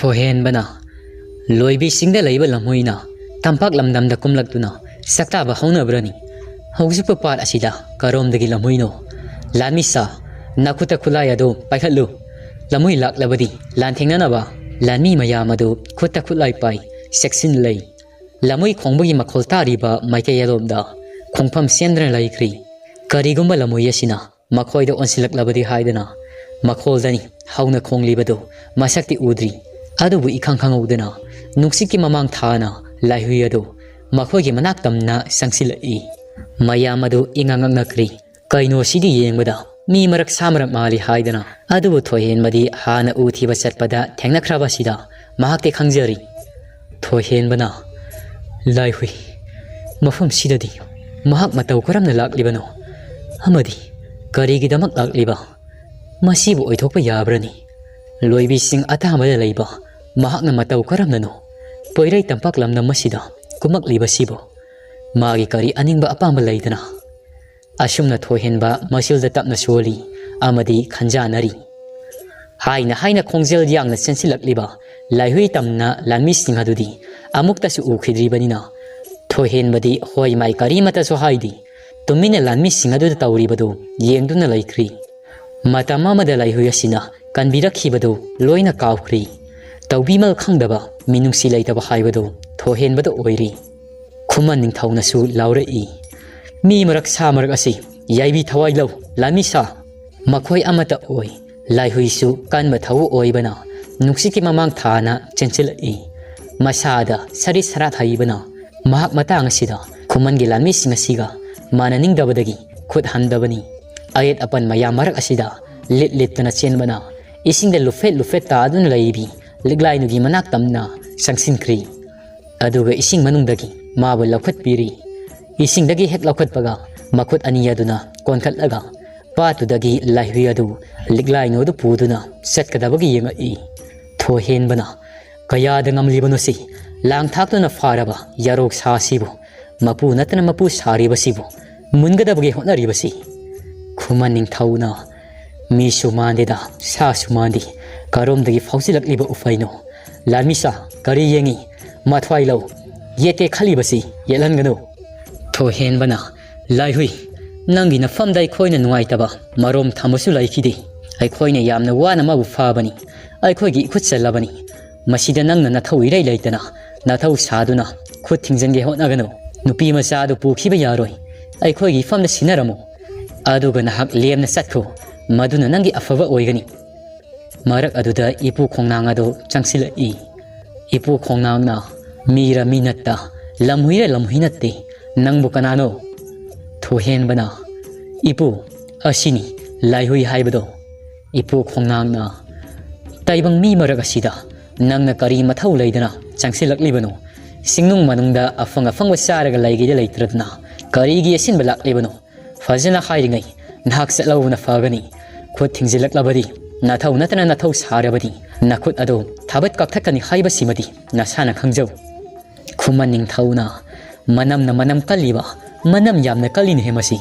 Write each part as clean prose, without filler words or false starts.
Thohen bana Loudraobi singda leiba lamhoina tampak lamdamda kumlaktuna saktaba haunabrani haujupa part asida karomdagi lamhoino lanmisa nakuta khulai ado paikhatlu lamhoi laklabadi lan thengnanaba lanmi mayam adu khuta khulai pai section lei lamhoi khongbagi makhol tariba maikay yalomda khongpham sendra laikri karigumba lamhoi asina makhoida onsilaklabadi haidana makholdani hauna khonglibado masakti udri adubu ikhang khangudana nuksiki mamang thana laihui adu makhoigi manak tamna sangsilai mayam adu ingangak nakri kaino sidi yengbada mi marak samarak mali haidana adubu Thohen madi hana uthiba satpada thengnakraba sida mahakte khangjari Thohen bana laihui mafam sidadi mahak matau karamna laklibano amadi karigi damak lakliba masibu oithokpa yabrani Loudraobi sing athamada leiba mahakna matau karamnano poirai tampak lamna masida kumak liba sibo magi kari aningba apamba leidana asumna Thohen ba masilda tapna soli amadi khanjanari haina khongjel yangna sensilakliba laihui tamna lanmising adudi amuktasu ukhidribanina Thohen badi hoi mai kari mata so haidi tumina lanmising adu tawribadu yengduna laikri matama mada laihui asina kanbirakhibadu loina kawkhri tawbimal khangdaba minungsi leitaba haibadu Thohen badu oiri khuman ningthauna su laurai mi marak sa marak asi yaibi thawai lau lanmisa makhoi amata oi laihui su kanba thawu oibana nuksiki mamang thana chenchilai masada sari sarat haibana mahak matang asida khuman gi lanmising asiga mananing dabadagi khut handabani ayet apan maya marak asida lit tana chenbana isingda lufet ta adun laibi liglai nugi manak tamna sangsinkri aduga ising manungdagi mabu lakhat piri isingdagi hek lakhat paga makhut aniya duna konkhatlaga patudagi laihui adu liglai no du puduna setkadabagi yengai Thohen bana kaya dangam libano si lang thaktuna faraba yarok sasibu mapu natana mapu saribasibu mungadabagi honaribasi khuman ningthauna mi sumandida sa sumandi karomdagi fausilakliba ufaino lanmisa kari yengi mathwai lau yete khalibasi yelangano Thohen bana laihui nangi na famdai khoina nuaitaba marom thamasu laikidi ai khoina yamna wana mabu fabani ai khoigi khutsalabani masida nangna nathau irai laitana nathau saduna khut thingjange honagano nupi macha du pukhiba yaroi ai khoigi famna sinaramo aduga nahak lemna satko maduna nangi afaba oigani marak aduda ipu khongnang ado changsilai ipu khongnang na mira minatta lamhuinatte nangbu kanano Thohen bana ipu asini laihui haibado ipu khongnang na taibang mi marak asida nangna kari mathau leidana changsilaklibano singnung manungda afanga saraga laigida leitradna karigi asin balaklibano fazana hairingai nahak salawna fagani khut thingjilaklabadi nathau natana nathau sarabadi nakhut ado thabat kakthakani haiba simadi nasana khangjau khuman ningthauna manam kaliba manam yamna kalin hemasi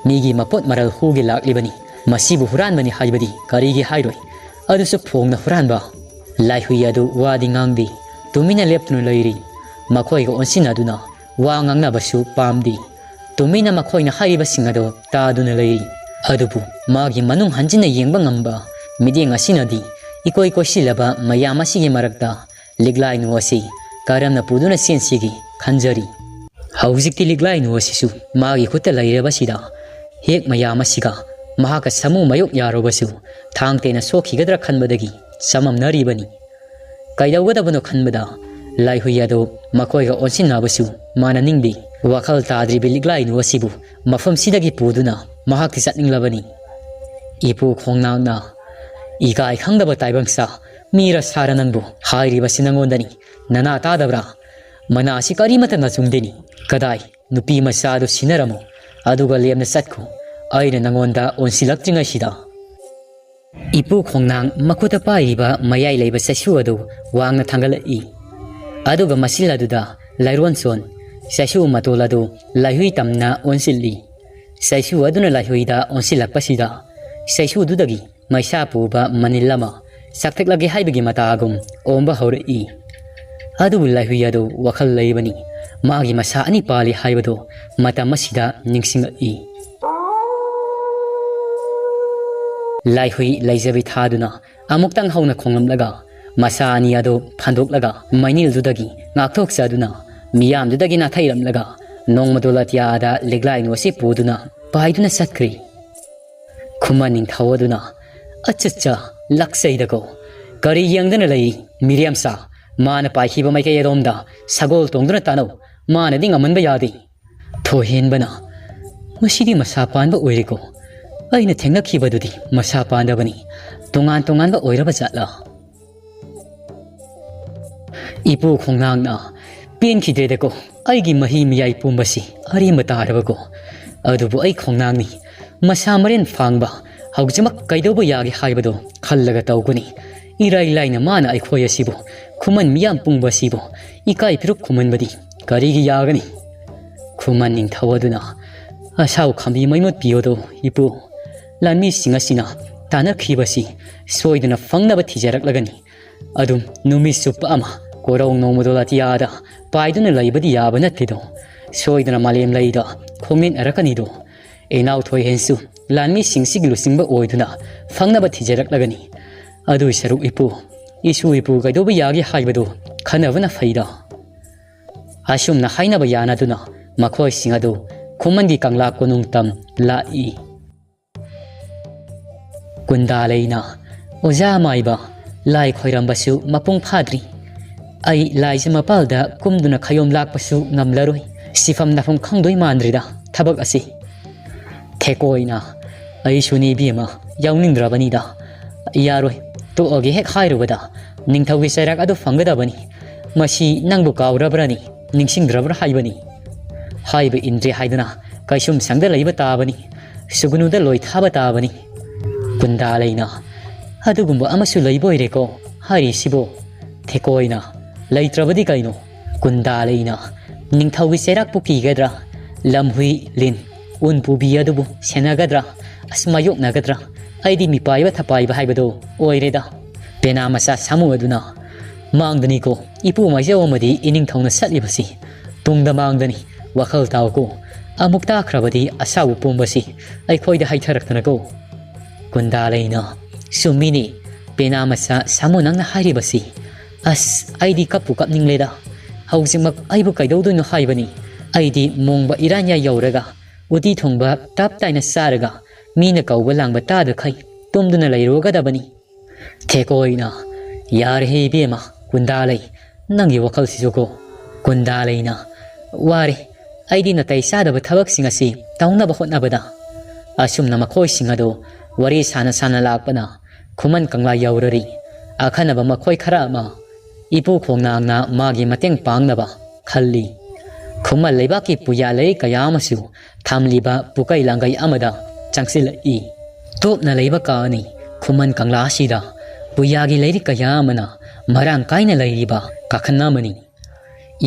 migi mapot maral hugi laklibani masibu huranbani haibadi karigi hairoi adusu phongna huranba laihui adu wadi ngangdi tumina leptunu leiri makhoiga onsinaduna wa ngangnabasu pamdi tumina makhoina haiba singado taduna leiri adubu magi manung hanjina yengba ngamba mideng asinadi ikoi silaba mayam asigi marakta liglai nu asi karamna puduna sensigi khanjari haujikti liglai nu asisu magi khuta laireba sida hek mayam asiga mahaka samu mayok yarobasu thangtena sokhigadra khanbadagi samamnaribani kaidawgadabano khanbada laihui ado makoiga onsinnabasu mananingdi wakhal tadribi liglai nu asibu mafam sidagi puduna mahakti satninglabani ipu khongnangna igai khangdaba taibangsa mira saranangbu hairiba sinangondani nana tadabra manasi karimata nachungdeni kadai nupi masadu sinaramo aduga lemna satko aina nangonda onsilaktinga sida ipu khongnang makuta paiba mayai leiba sasu adu wangna thangalai aduga masiladuda laironson sasu matoladu laihui tamna onsilli sasu aduna laihuida onsilakpasida sasu dudagi maisa puba manilama sakthek hai bagi matagum omba hori adu Laihui adu wakhal leibani magi masa ani pali haibado mata masida ningsing I Laihui laijabi thaduna amuktang hauna khonglam laga masa ani adu phandok laga mainil dudagi ngakthok saduna miyam dudagi na thairam laga nongmadolatya da leglai no se puduna paiduna satkri khumaning thawaduna achacha laksai dago kari yangdana lai miriam sa mana paihiba mai kay romda sagol tongduna tanaw mana ding amanba yadi thohen bana masidi masa panba oiriko aina thengakhiba dudi masa panda bani tongan ba oiraba jatla ipu khongnang na pen khide deko aigi mahi miyai pumbasi ari mata arabago adubu ai khongnang ni masa maren phangba haujamak kaidobo yagi haibado khallaga tawguni irai laina mana ai khoya sibo khuman miyam pungba sibo ikai piruk khuman badi karigi yagani khuman ning thawaduna asau khambi maimot piyodo ipu lanmi singasina tana khibasi soiduna fangnaba thijarak lagani adum numi supa ama korong nomodolatiyada paiduna laibadi yabana tido soiduna malem laida khongin arakani do enau thoi hensu lanmi singsig lusingba oiduna fangnaba thijarak lagani adu saruk ipu isu ipu gaidoba yagi haibado khanavana faida asumna hainaba yana duna makhoi singadu khumandi kangla konung tam lai kundaleina oja maiba lai khoirambasu mapung phadri ai lai jama palda kumduna khayom lakpasu ngamlaroi sifam nafam khangdoi mandrida thabak asi thekoina ai suni bima yauningdrabani da yaroi to oge hek hairubada ningthawi sairak adu fangadabani masi nangbu kawrabrani ningsingdrabra haibani haiba indre haidana kaisum sangda leiba tabani sugunuda loi thaba tabani kundaleina adugumba amasu leiboireko hari sibo thekoina leitrabadi kaino kundaleina ningthawi sairak puki gadra lamhui lin unpubi adubu senagadra asmayok nagadra aidi mi paiba thapaiba haibado oireda pena masa samu aduna mangdani ko ipu maijaw amadi ining thongna satlibasi tungda mangdani wakhal taw ko amukta khrabadi asaw pumbasi ai khoida haitharakthana ko kundaleina sumini pena masa samu nangna haribasi as aidi kapu kapningleda hausimak aibu kaidoduno haibani aidi mongba iranya yauraga uti thongba tap taina saraga mina kauba langba tada khai tumduna leirogadabani thekoina yar he bema kundalei nangi wakal sisuko kundaleina ware aidi na taisada ba thabak singasi tauna ba hotna bada asumna makhoi singado wari sana lakpana khuman kangla yaurari akhana ba makhoi khara ma ipu khongnangna magi mateng pangnaba khalli khumal leibaki puya lei kayamasu thamliba pukai langai amada changsil I top na leiba kaani khuman kangla sida puyagi leiri kayamana marang kaina leiriba kakhanna mani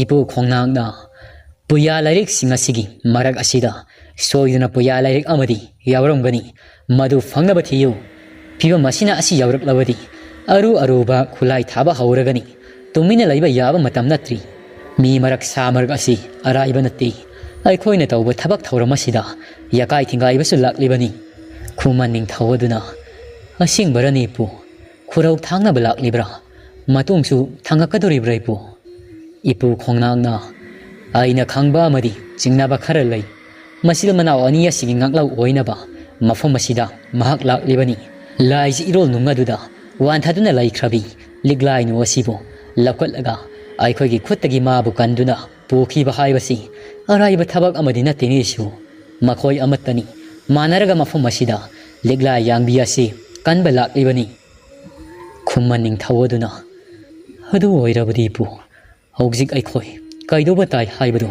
ipu khongnangna puya lairik singasigi marag asida soiduna puya lairik amadi yawrongani madu fangnaba thiyu piba masina asi yawrak lawadi aruba khulai thaba hauragani tumina leiba yaba matam natri mi marak samarg asi araiba natti ai khoina tawba thabak thauramasida yakai thingai basu laklibani khuman ning thawaduna asing barani pu khurau thangna balak libra matungsu thangakadori pu ipu khongnangna aina khangba madi jingnaba khara lei masil manaw ania sigi ngaklau oinaba mafam asida mahak laklibani lai irol nungaduda wan thaduna lai khrabi liglai no asibo lakotlaga ai khoigi khuttagi ma bu kanduna pokhi ba haibasi araiba thabak amadi na tenisu makhoi amatani manaraga mafam asida ligla yangbi asi kanba laklibani khummaning thawaduna adu oirabadi pu haugjik ai khoi kaido batai haibado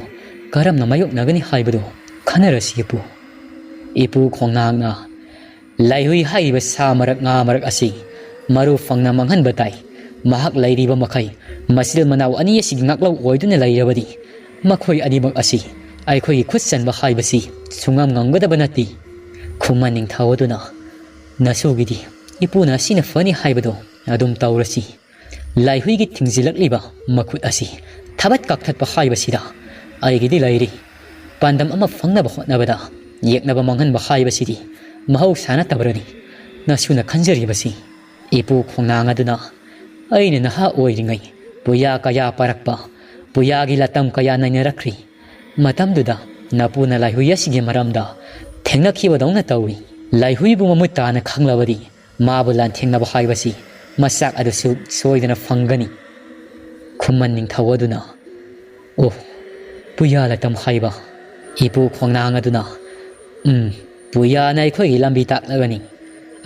karam na mayok nagani haibado khanarasi pu ipu khongnangna laihui haiba samarak nga marak asi maru fangna manghan batai mahak lairiba makai masil manaw ani asig ngaklau oiduna lairabadi makhoi animak asi ai khoi khutsan ba haibasi sungam ngangada banati khumaning thawaduna nasugidi ipuna sina fani haibado adum taurasi Laihui gi thingzilakliba makhut asi thabat kakthat pa haibasida aigidi lairi pandam ama fangnaba hotnabada yeknaba manghan ba haibasidi mahau sana tabrani nasuna khanjari basi ipu khongnang aduna aina naha oiringai puya kaya parakpa puya gi latam kaya naina rakri matam duda napuna Laihui asigi maramda thengna khiba dongna tawi Laihui bu mamuta na khanglabadi mabulan thengna ba haibasi masak adusu soidana fangani khuman ning thawaduna oh puya latam haiba ipu khongnang aduna puya nai khoi lambi tak lagani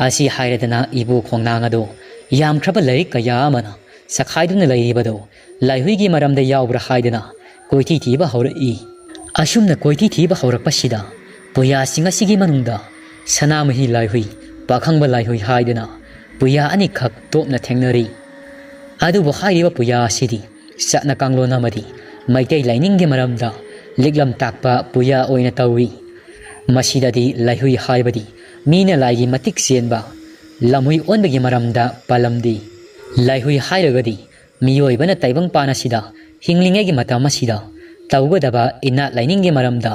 asi hairadana ibu khongnang ado yam khraba lai kaya amana sakhaiduna laibado Laihui gi maramda yawbra haidana koiti thiba haurai asumna koiti thiba haurakpasida puya singa sigi manungda sanamahi Laihui pakhangba Laihui haidana puya ani khak topna thengnari adu bo hairiba puya sidi satna kanglona madi maitai laining ge maramda liglam takpa puya oina tawi masidadi Laihui haibadi mina laigi matik sienba lamhui onbegi maramda palamdi Laihui hairagadi miyoi bana taibang pana sida hinglinge gi mata masida tawbadaba ina laining ge maramda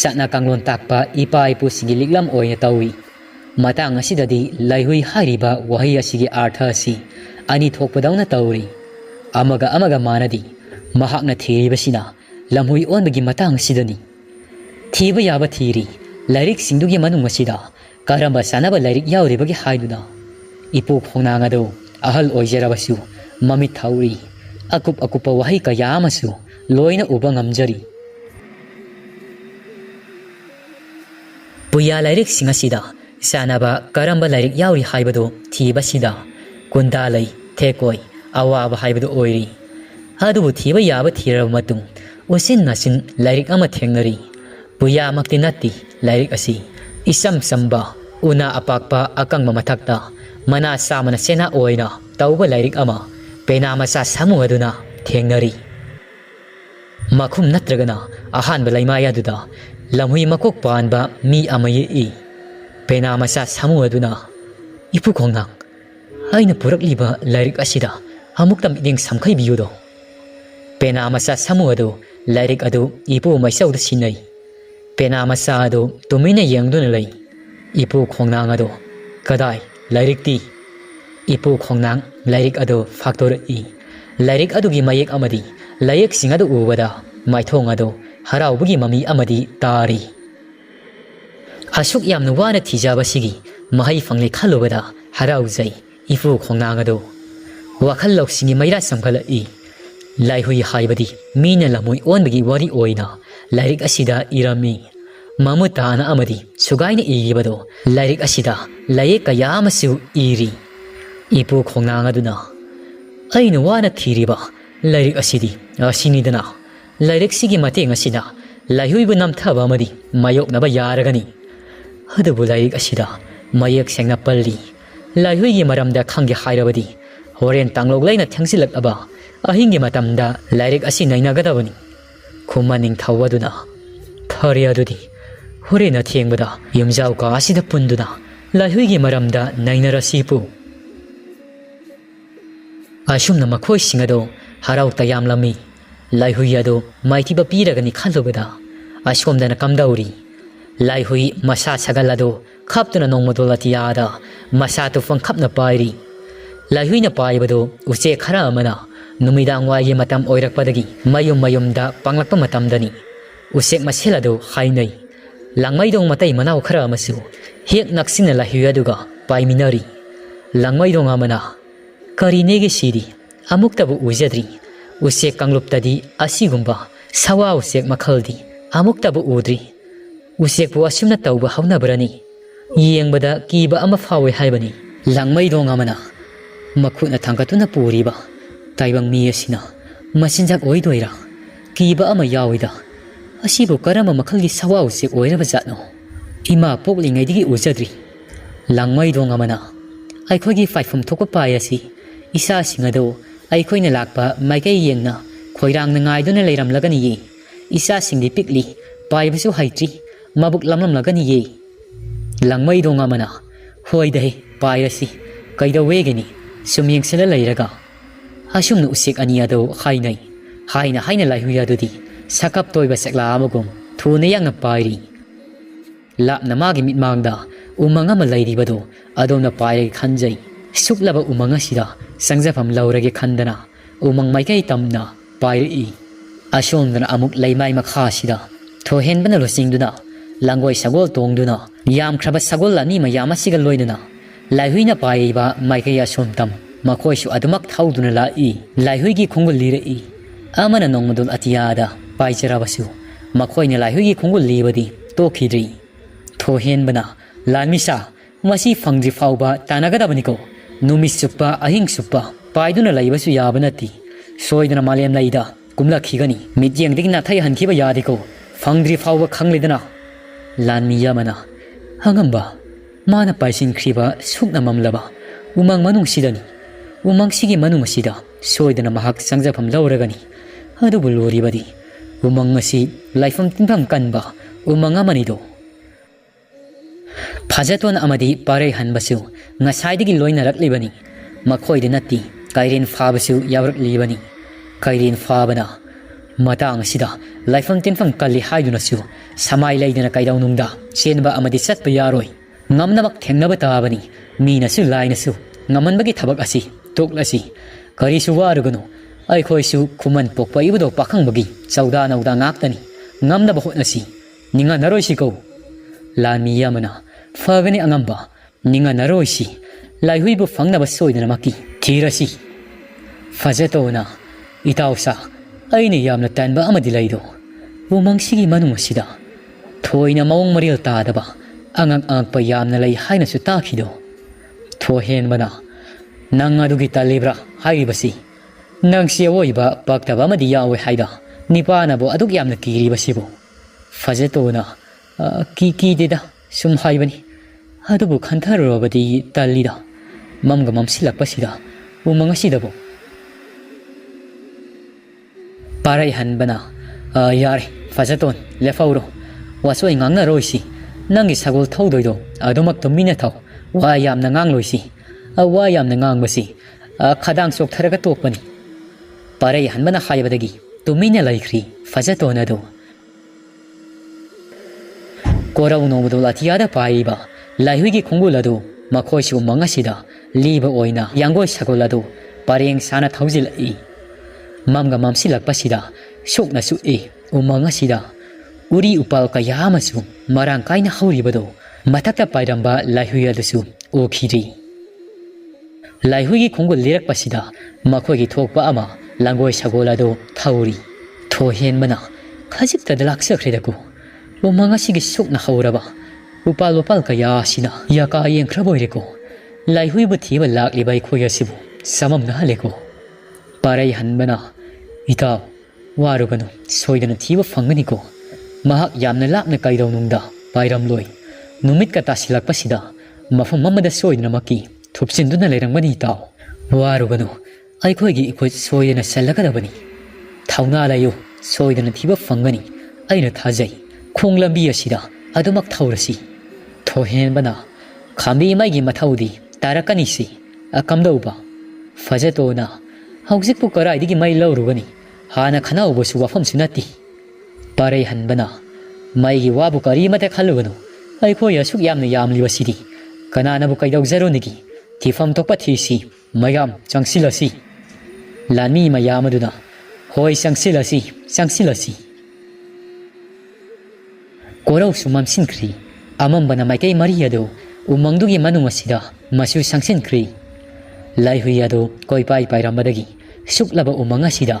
satna kanglon takpa ipa ipu sigi liglam oina tawi matang asidadi Laihui hairiba wahi asigi artha asi ani thokpadawna tawri amaga manadi mahakna thiribasina lamhui onbegi matang sidani thiba yaba thiri lairik singdugi manung asida karamba sanaba lairik yauribagi haiduna ipu khongnang ado ahal oijarabasu mamit thauri akupa wahi kaya amasu loina uba ngamjari puya lairik singasida sanaba karamba lairik yauri haibado thibasida kundalai thekoi awaba haibado oiri adubu thiba yaba thiraba matung usin nasin lairik ama thengnari puya makti natti lairik asi isam samba una apakpa akangma mathakta mana samana sena oina tauba lairik ama penama sa samu aduna thengnari makhum natragana ahanba laimaya duda lamhui makok panba mi amaye i penama sa samu aduna ipu khongnang aina purakliba lairik asida amuktam iding samkhai biyudo penama sa samu adu lairik adu ipu maisauda sinai penama sa adu tumina yengduna lai ipu khongnang ado kadai lairik ti ipu khongnang lairik ado factor i lairik adu gi mayek amadi layek singadu ubada maithong ado haraubugi mami amadi tari asuk yamna wana thijaba sigi mahai fangle khalubada harauzai ipu khongnang ado wakhal loksingi maira samkhala i Laihui haibadi mina lamoi onbagi wari oina lairik asida irami mamutana amadi sugaina igibado lairik asida laye kaya amasu iri ipu khongnang aduna aina wana thiriba lairik asidi asinidana lairik sigi mateng asida Laihui bu namthaba amadi mayoknaba yaragani adubu lairik asida mayek sengna palli Laihui gi maramda khangge hairabadi horen tanglok laina thangsilak aba ahingi matamda lairik asi nainagadabani khumaning thawaduna thari adudi horena thengbada yumjau ka asida punduna Laihui gi maramda nainarasipu asumna makhoi singado harau tayamlami Laihui ado maitiba piragani khalubada asomdana kamdauri Laihui masa sagalado khaptuna nongmodolatiada masa tu fangkhapna pairi Laihui na paibado uche khara amana numidang wagi matam oirakpadagi mayum da panglakpa matamdani usek maselado hainai langmaidong matai manau khara amasu hek naksina Laihui aduga paiminari langmaidong amana karinege siri amuktabu ujadri usek kangluptadi asigumba sawa usek makhaldi amuktabu udri usek bu asumna tauba haunabrani yengbada kiba ama fawe haibani langmaidong amana makhuna thangkatuna puriba taibang mi asina masinjak oidoira kiba ama yawida asibu karama makhalgi sawa usek oiraba jatno ima poklingaidigi ujadri langmaidong amana aikhogi faifum thokpa payasi isa singado aikhoina lakpa maikai yengna khoirangna ngaiduna leiramlagani ye isa singdi pikli paibasu haitri mabuk lamlamlagani ye langmaidong amana hoidai payasi kaida wegeni สุมยิงเสลเลยระกะอาชุมนุสิกอันยาโดใครในให้ในลายหุยาดูดีสักกับตัวเบสกลามกุมทูนยังนับไปรีลับน้ำมากิมิดมังดามังมาเลยดีบดูอดมนับไปขันใจสุกลับมังสิดาสังเจฟมลาวระเกขันดนามังไม่ใช่ตำนาไปรีอาชุมนั้นอามุกเลยไม่มาข้าสิดาทเห็นเป็นรถสิงดูนะลังไว้สกุลตรงดูนะยามครับสกุลละนี่มายามสิกลอยดูนะลายหุยน่ะไปบ่ไม่ใช่อาชุมตำมาคอยชูอดมักเท่าดูนะละลายหุยกี่คงกุลีระอามันนองมาดูอัติยาดาไปเจราบสูมาคอยเนี่ยลายหุยกี่คงกุลีบดีโตคิดรีทเห็นบนะลานมิซามาสิฟังจีฟ้าบ่ตานักดาบนิโกนูมิสุปปะอหิงสุปปะไปดูนะลายบสุยาบนัตีสวยดูนะมาเลียมลายดากุมลักขี้กันนี่มิดยังดิกนาไทยหันขี้บยาดิโกฟังจีฟ้าบ่ขังเลยดนะลานมิยามันนะฮังบ่มานะไปสินครีบะสุกนะมัมลาบะมังมานุงสิดานี่มังสิกิมานุงสิดาสวยดูนะมาหักสังเจฟมลาวระกันนี่ฮะดูบุลวรีบดีมังสิไลฟ์มตินพังกันบ่มังอามันนี่ดูพาจัตวันอามาดีปาร์เรหันบสูงาสายดิกิลอยนารักลีบันีมาคอยดินัตตีไกเรนฟ้าบสูยาวรักลีบันีไกเรนฟ้าบนามาตางสิดาไลฟ์มตินฟังกัลลีหายดูนะสูสมัยไลดินะไกดาวนุงดาเชนบะอามาดีสัตปยารอยงามนับแข่งนับตาบันีมีนะสูไลนะสูงามันบักิทับกอสิตกละสิกอริสูวารุกโนไอคอยสูคุมันปกไปบุดปักขังบักิเจ้าดานาอุดางากตันีงามนับหดละสินิงานารอยสิโกลานมียามนะฟากันนี่อังบะนิงานารอยสิลายหุยบุฟังนับสวยนะมากิทีระสิฟาเจโตนะอิตาอุสาไอเนี่ยยามนะแตนบะอามาดิไลโดมังสิกิมานุมาสิดาถอยนะมองมาเรียลตาดบะอังไปยามนะไลให้นะสุตาคิโดถอยเห็นบะนะนางอาดูกิตาเลบระให้บะสินางเสียวอยบะปักตาบะมาดิยาเวให้ดานิปานะบ่อดุกยามนะกีรีบะสิบ่ฟาเจโตนะกีเดดาสุมให้บะนี่ฮะดูบุคันทารอบดีตาลีดามัมกะมัมสิลักปะสิดามังสิดาบ่ปาร์หันบะนะยาร์ฟาเจโตนเลฟาวโรว่าสวยงามนะรอยสินางกิสกุลเท่าโดยโดอดมักตุมินะเท่าว่ายามนะงางลอยสิว่ายามนะงางบะสิขดังสกทะระกะตกบะนี่ปาร์หันบะนะให้บะดกิตุมินะไลครีฟาเจโตนะโดกอราอุโนมุดลาทิยาดาไปบ่ลายหุยกิคงกุลาโดมาคอยชูมังสิดาลีบโอยนะยังกอยสกุลาโดปาริงสานะเท่าจิลอีมัมกะมัมสิลักปะสิดาสุกนะสุมังสิดาอุริอุปาลกะยามาสุมารังไกนะฮาวริบโดมาทักตะไปรัมบะลายหุยาดสุโอคิรีลายหุยกิคงกุลเลรักปะสิดามาคอยกิทอกปะอามาลังกอยสกุลาโดเท่าริโทเห็นมะนะขจิบตะดลักเสกเรดะกูมังสิกิสุกนะฮาวระบะอุปาลกะยาสินะยากาเยงคราบอยเรโกลายหุยบุทีบลักลีใบคุยสิบุสมัมนะเลโกปาร์หันบะนะอิตาวารุกันสวยดันทีบฟังกันนิโกมาหักยามนะลักนะไกดาวนุงดาไปรำลอยนุมิดกะตาสิลักปะสิดามาฟังมัมมะดะสวยนะมากีทุบสินดุนะเลรังบันอิตาวารุกันไอคอยกิอีกอยสวยนะเซลกะดาบันีเท่านาลายโยสวยดันทีบฟังกันนี่ไอนะท่าใจคงลำบียสิดาอดมักเท่าระสิโทเห็นบะนะคำบีไม่กิมาเท่าดีตารักนิสิคำดาวบะฟาเจโตนะฮาวซิกปุกระไรดิกิไม่เล่ารู้กันนี่ฮานะขณะอุบสุวาฟัมสุนัตติปาร์หันบะนะไม่กิวาบุกรีมาเตขัลกันไอ้คนยาสุกยามเนี่ยยามลิวสิดีขณะนั้นบุกไอดาวเซโรนิกิที่ฟัมตกปะทีสิไม่ยามจังสิลสิลานมีไม่ยามดูนะหอยจังสิลสิกอราสุมัมสินครีอามัมบานาไม่ใช่มาริยาโดมังดูกิมานุมาสิดามาสูสังสินครีลายหุยาโดคอยไปรัมบดกิสุกลาบมังสิดา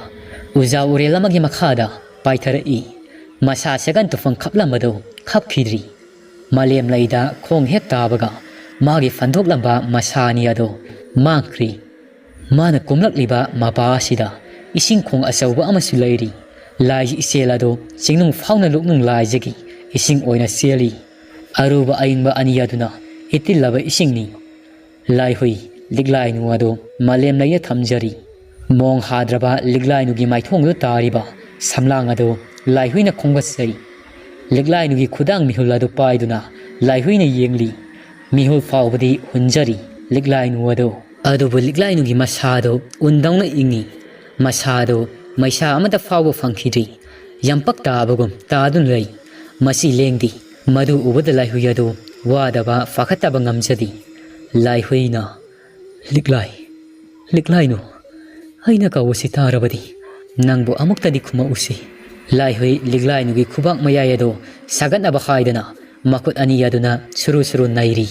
อุจาอุเรลามากิมาขาดาไปทารีมาซาเซกันตุฟังขับลำบดขับขีดรีมาเลียมไลดาคงเฮตตาบกามากิฟันทุกลำบามาซานียาโดมาครีมานะกุมลักลิบามาปาสิดาอิสิงคงอาศัวบอามาสุไลรีลายอิเซลาโดสิงนุงฟ้าวนะลุกนุงลายจกิอิสิงโอยนะเซียลีอารูบะอิงบะอันยาดุนะอิติลลาบะอิสิงนีลายหุยลิกลายนัวโดมาเลมไลยะทำจารีมองหาดระบะลิกลายนุกิไม่ท่วงดูตาริบะสำลางอโดลายหุยนะคงบัสไซลิกลายนุกิขุดังมิหุลลาดูปายดุนะลายหุยนะเยงลีมิหุลฟ้าวบดีหุนจารีลิกลายนัวโด ꯑꯗꯨꯕꯨ ꯂꯤꯛꯂꯥꯏꯅꯨꯒꯤ ꯃꯁꯥꯗꯣ ꯎꯟꯗꯧꯅ ꯏꯪꯉꯤ ꯃꯁꯥꯗꯣ ꯃꯩꯁꯥ ꯑꯃꯇ ꯐꯥꯎꯕ ꯐꯪꯈꯤꯗ꯭ꯔꯤ ꯌꯥꯝꯄꯛ ꯇꯥꯕꯒꯨꯝ ꯇꯥꯗꯨꯅ ꯂꯩ ꯃꯁꯤ ꯂꯦꯡꯗꯤ ꯃꯗꯨ ꯎꯕꯗ ꯂꯥꯏꯍꯨꯏ ꯑꯗꯨ ꯋꯥꯗꯕ ꯐꯥꯈꯠꯇꯕ ꯉꯝꯖꯗꯤ ꯂꯥꯏꯍꯨꯏꯅ ꯂꯤꯛꯂꯥꯏꯅꯨ ꯑꯩꯅ ꯀꯧꯕꯁꯤ ꯇꯥꯔꯕꯗꯤ ꯅꯪꯕꯨ ꯑꯃꯨꯛꯇꯗꯤ ꯈꯨꯝꯃꯛꯎꯁꯤ ꯂꯥꯏꯍꯨꯏ ꯂꯤꯛꯂꯥꯏꯅꯨꯒꯤ ꯈꯨꯕꯥꯛ ꯃꯌꯥꯏ ꯑꯗꯨ ꯁꯥꯒꯠꯅꯕ ꯍꯥꯏꯗꯅ ꯃꯈꯨꯠ ꯑꯅꯤ ꯑꯗꯨꯅ ꯁꯨꯔꯨ ꯅꯩꯔꯤ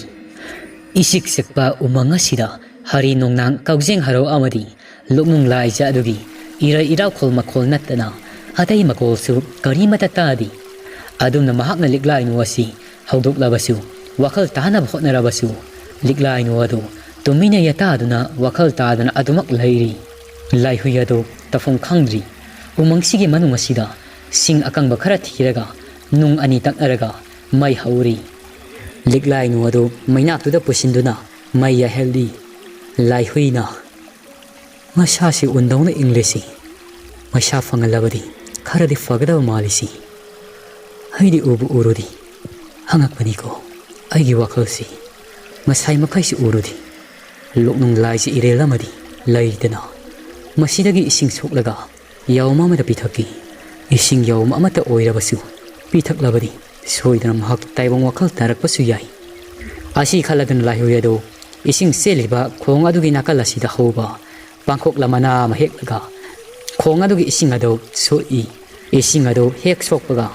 ꯏꯁꯤꯛ ꯆꯤꯛꯄ ꯎꯃꯪ ꯑꯁꯤꯗ ꯍꯔꯤ ꯅꯣꯡꯅꯥꯡ ꯀꯧꯖꯦꯡ ꯍꯔꯥꯎ ꯑꯃꯗꯤ ꯂꯨꯛꯅꯨꯡ ꯂꯥꯏꯖ ꯑꯗꯨꯒꯤ ꯏꯔꯥꯎꯈꯣꯜ ꯃꯈꯣꯜ ꯅꯠꯇꯅ ꯑꯇꯩ ꯃꯈꯣꯜꯁꯨ ꯀꯔꯤꯃꯠꯇ ꯇꯥꯗꯦ ꯑꯗꯨꯝꯅ ꯃꯍꯥꯛꯅ ꯂꯤꯛꯂꯥꯏꯅꯨ ꯑꯁꯤ ꯍꯧꯗꯣꯛꯂꯕꯁꯨ ꯋꯥꯈꯜ ꯇꯥꯅꯕ ꯍꯣꯠꯅꯔꯕꯁꯨ ꯂꯤꯛꯂꯥꯏꯅꯨ ꯑꯗꯨ ꯇꯨꯃꯤꯟꯅ ꯌꯥꯇꯥꯗꯨꯅ ꯋꯥꯈꯜ ꯇꯥꯗꯅ ꯑꯗꯨꯃꯛ ꯂꯩꯔꯤ ꯂꯥꯏꯍꯨꯏ ꯑꯗꯨ ꯇꯐꯝ ꯈꯪꯗ꯭ꯔꯤ ꯎꯃꯪꯁꯤꯒꯤ ꯃꯅꯨꯡ ꯑꯁꯤꯗ ꯁꯤꯡ ꯑꯀꯪꯕ ꯈꯔ ꯊꯤꯔꯒ ꯅꯨꯡ ꯑꯅꯤ ꯇꯛꯅꯔꯒ ꯃꯩ ꯍꯧꯔꯤ ꯂꯤꯛꯂꯥꯏꯅꯨ ꯑꯗꯨ ꯃꯩꯅꯥꯛꯇꯨꯗ ꯄꯨꯁꯤꯟꯗꯨꯅ ꯃꯩ ꯌꯥꯏꯍꯜꯂꯤ ꯂꯥꯏꯍꯨꯏꯅ ꯃꯁꯥꯁꯤ ꯎꯟꯗꯧꯅ ꯏꯪꯂꯤꯁꯤ ꯃꯩꯁꯥ ꯐꯪꯍꯜꯂꯕꯗꯤ ꯈꯔꯗꯤ ꯐꯒꯗꯕ ꯃꯥꯜꯂꯤꯁꯤ ꯑꯩꯗꯤ ꯎꯕꯨ ꯎꯔꯨꯗꯤ ꯑꯉꯛꯄꯅꯤꯀꯣ ꯑꯩꯒꯤ ꯋꯥꯈꯜꯁꯤ ꯉꯁꯥꯏ ꯃꯈꯩꯁꯤ ꯎꯔꯨꯗꯤ ꯂꯣꯛꯅꯨꯡ ꯂꯥꯏꯁꯤ ꯏꯔꯦꯜ ꯑꯃꯗꯤ ꯂꯩꯗꯅ ꯃꯁꯤꯗꯒꯤ ꯏꯁꯤꯡ ꯁꯣꯛꯂꯒ ꯌꯥꯎꯝ ꯑꯃꯗ ꯄꯤꯊꯛꯈꯤ ꯏꯁꯤꯡ ꯌꯥꯎꯝ ꯑꯃꯠꯇ ꯑꯣꯏꯔꯕꯁꯨ ꯄꯤꯊꯛꯂꯕꯗꯤ ꯁꯣꯏꯗꯅ ꯃꯍꯥꯛ ꯇꯥꯏꯕꯪ ꯋꯥꯈꯜ ꯇꯥꯔꯛꯄꯁꯨ ꯌꯥꯏ ꯑꯁꯤ ꯈꯜꯂꯗꯨꯅ ꯂꯥꯏꯍꯨꯏ ꯑꯗꯨ ꯏꯁꯤꯡ ꯆꯦꯜꯂꯤꯕ ꯈꯣꯡ ꯑꯗꯨꯒꯤ ꯅꯥꯀꯜ ꯑꯁꯤꯗ ꯍꯧꯕ ꯄꯥꯡꯈꯣꯛꯂ ꯃꯅꯥ ꯑꯃ ꯍꯦꯛꯂꯒ ꯈꯣꯡ ꯑꯗꯨꯒꯤ ꯏꯁꯤꯡ ꯑꯗꯨ ꯁꯣꯛꯏ ꯏꯁꯤꯡ ꯑꯗꯨ ꯍꯦꯛ ꯁꯣꯛꯄꯒ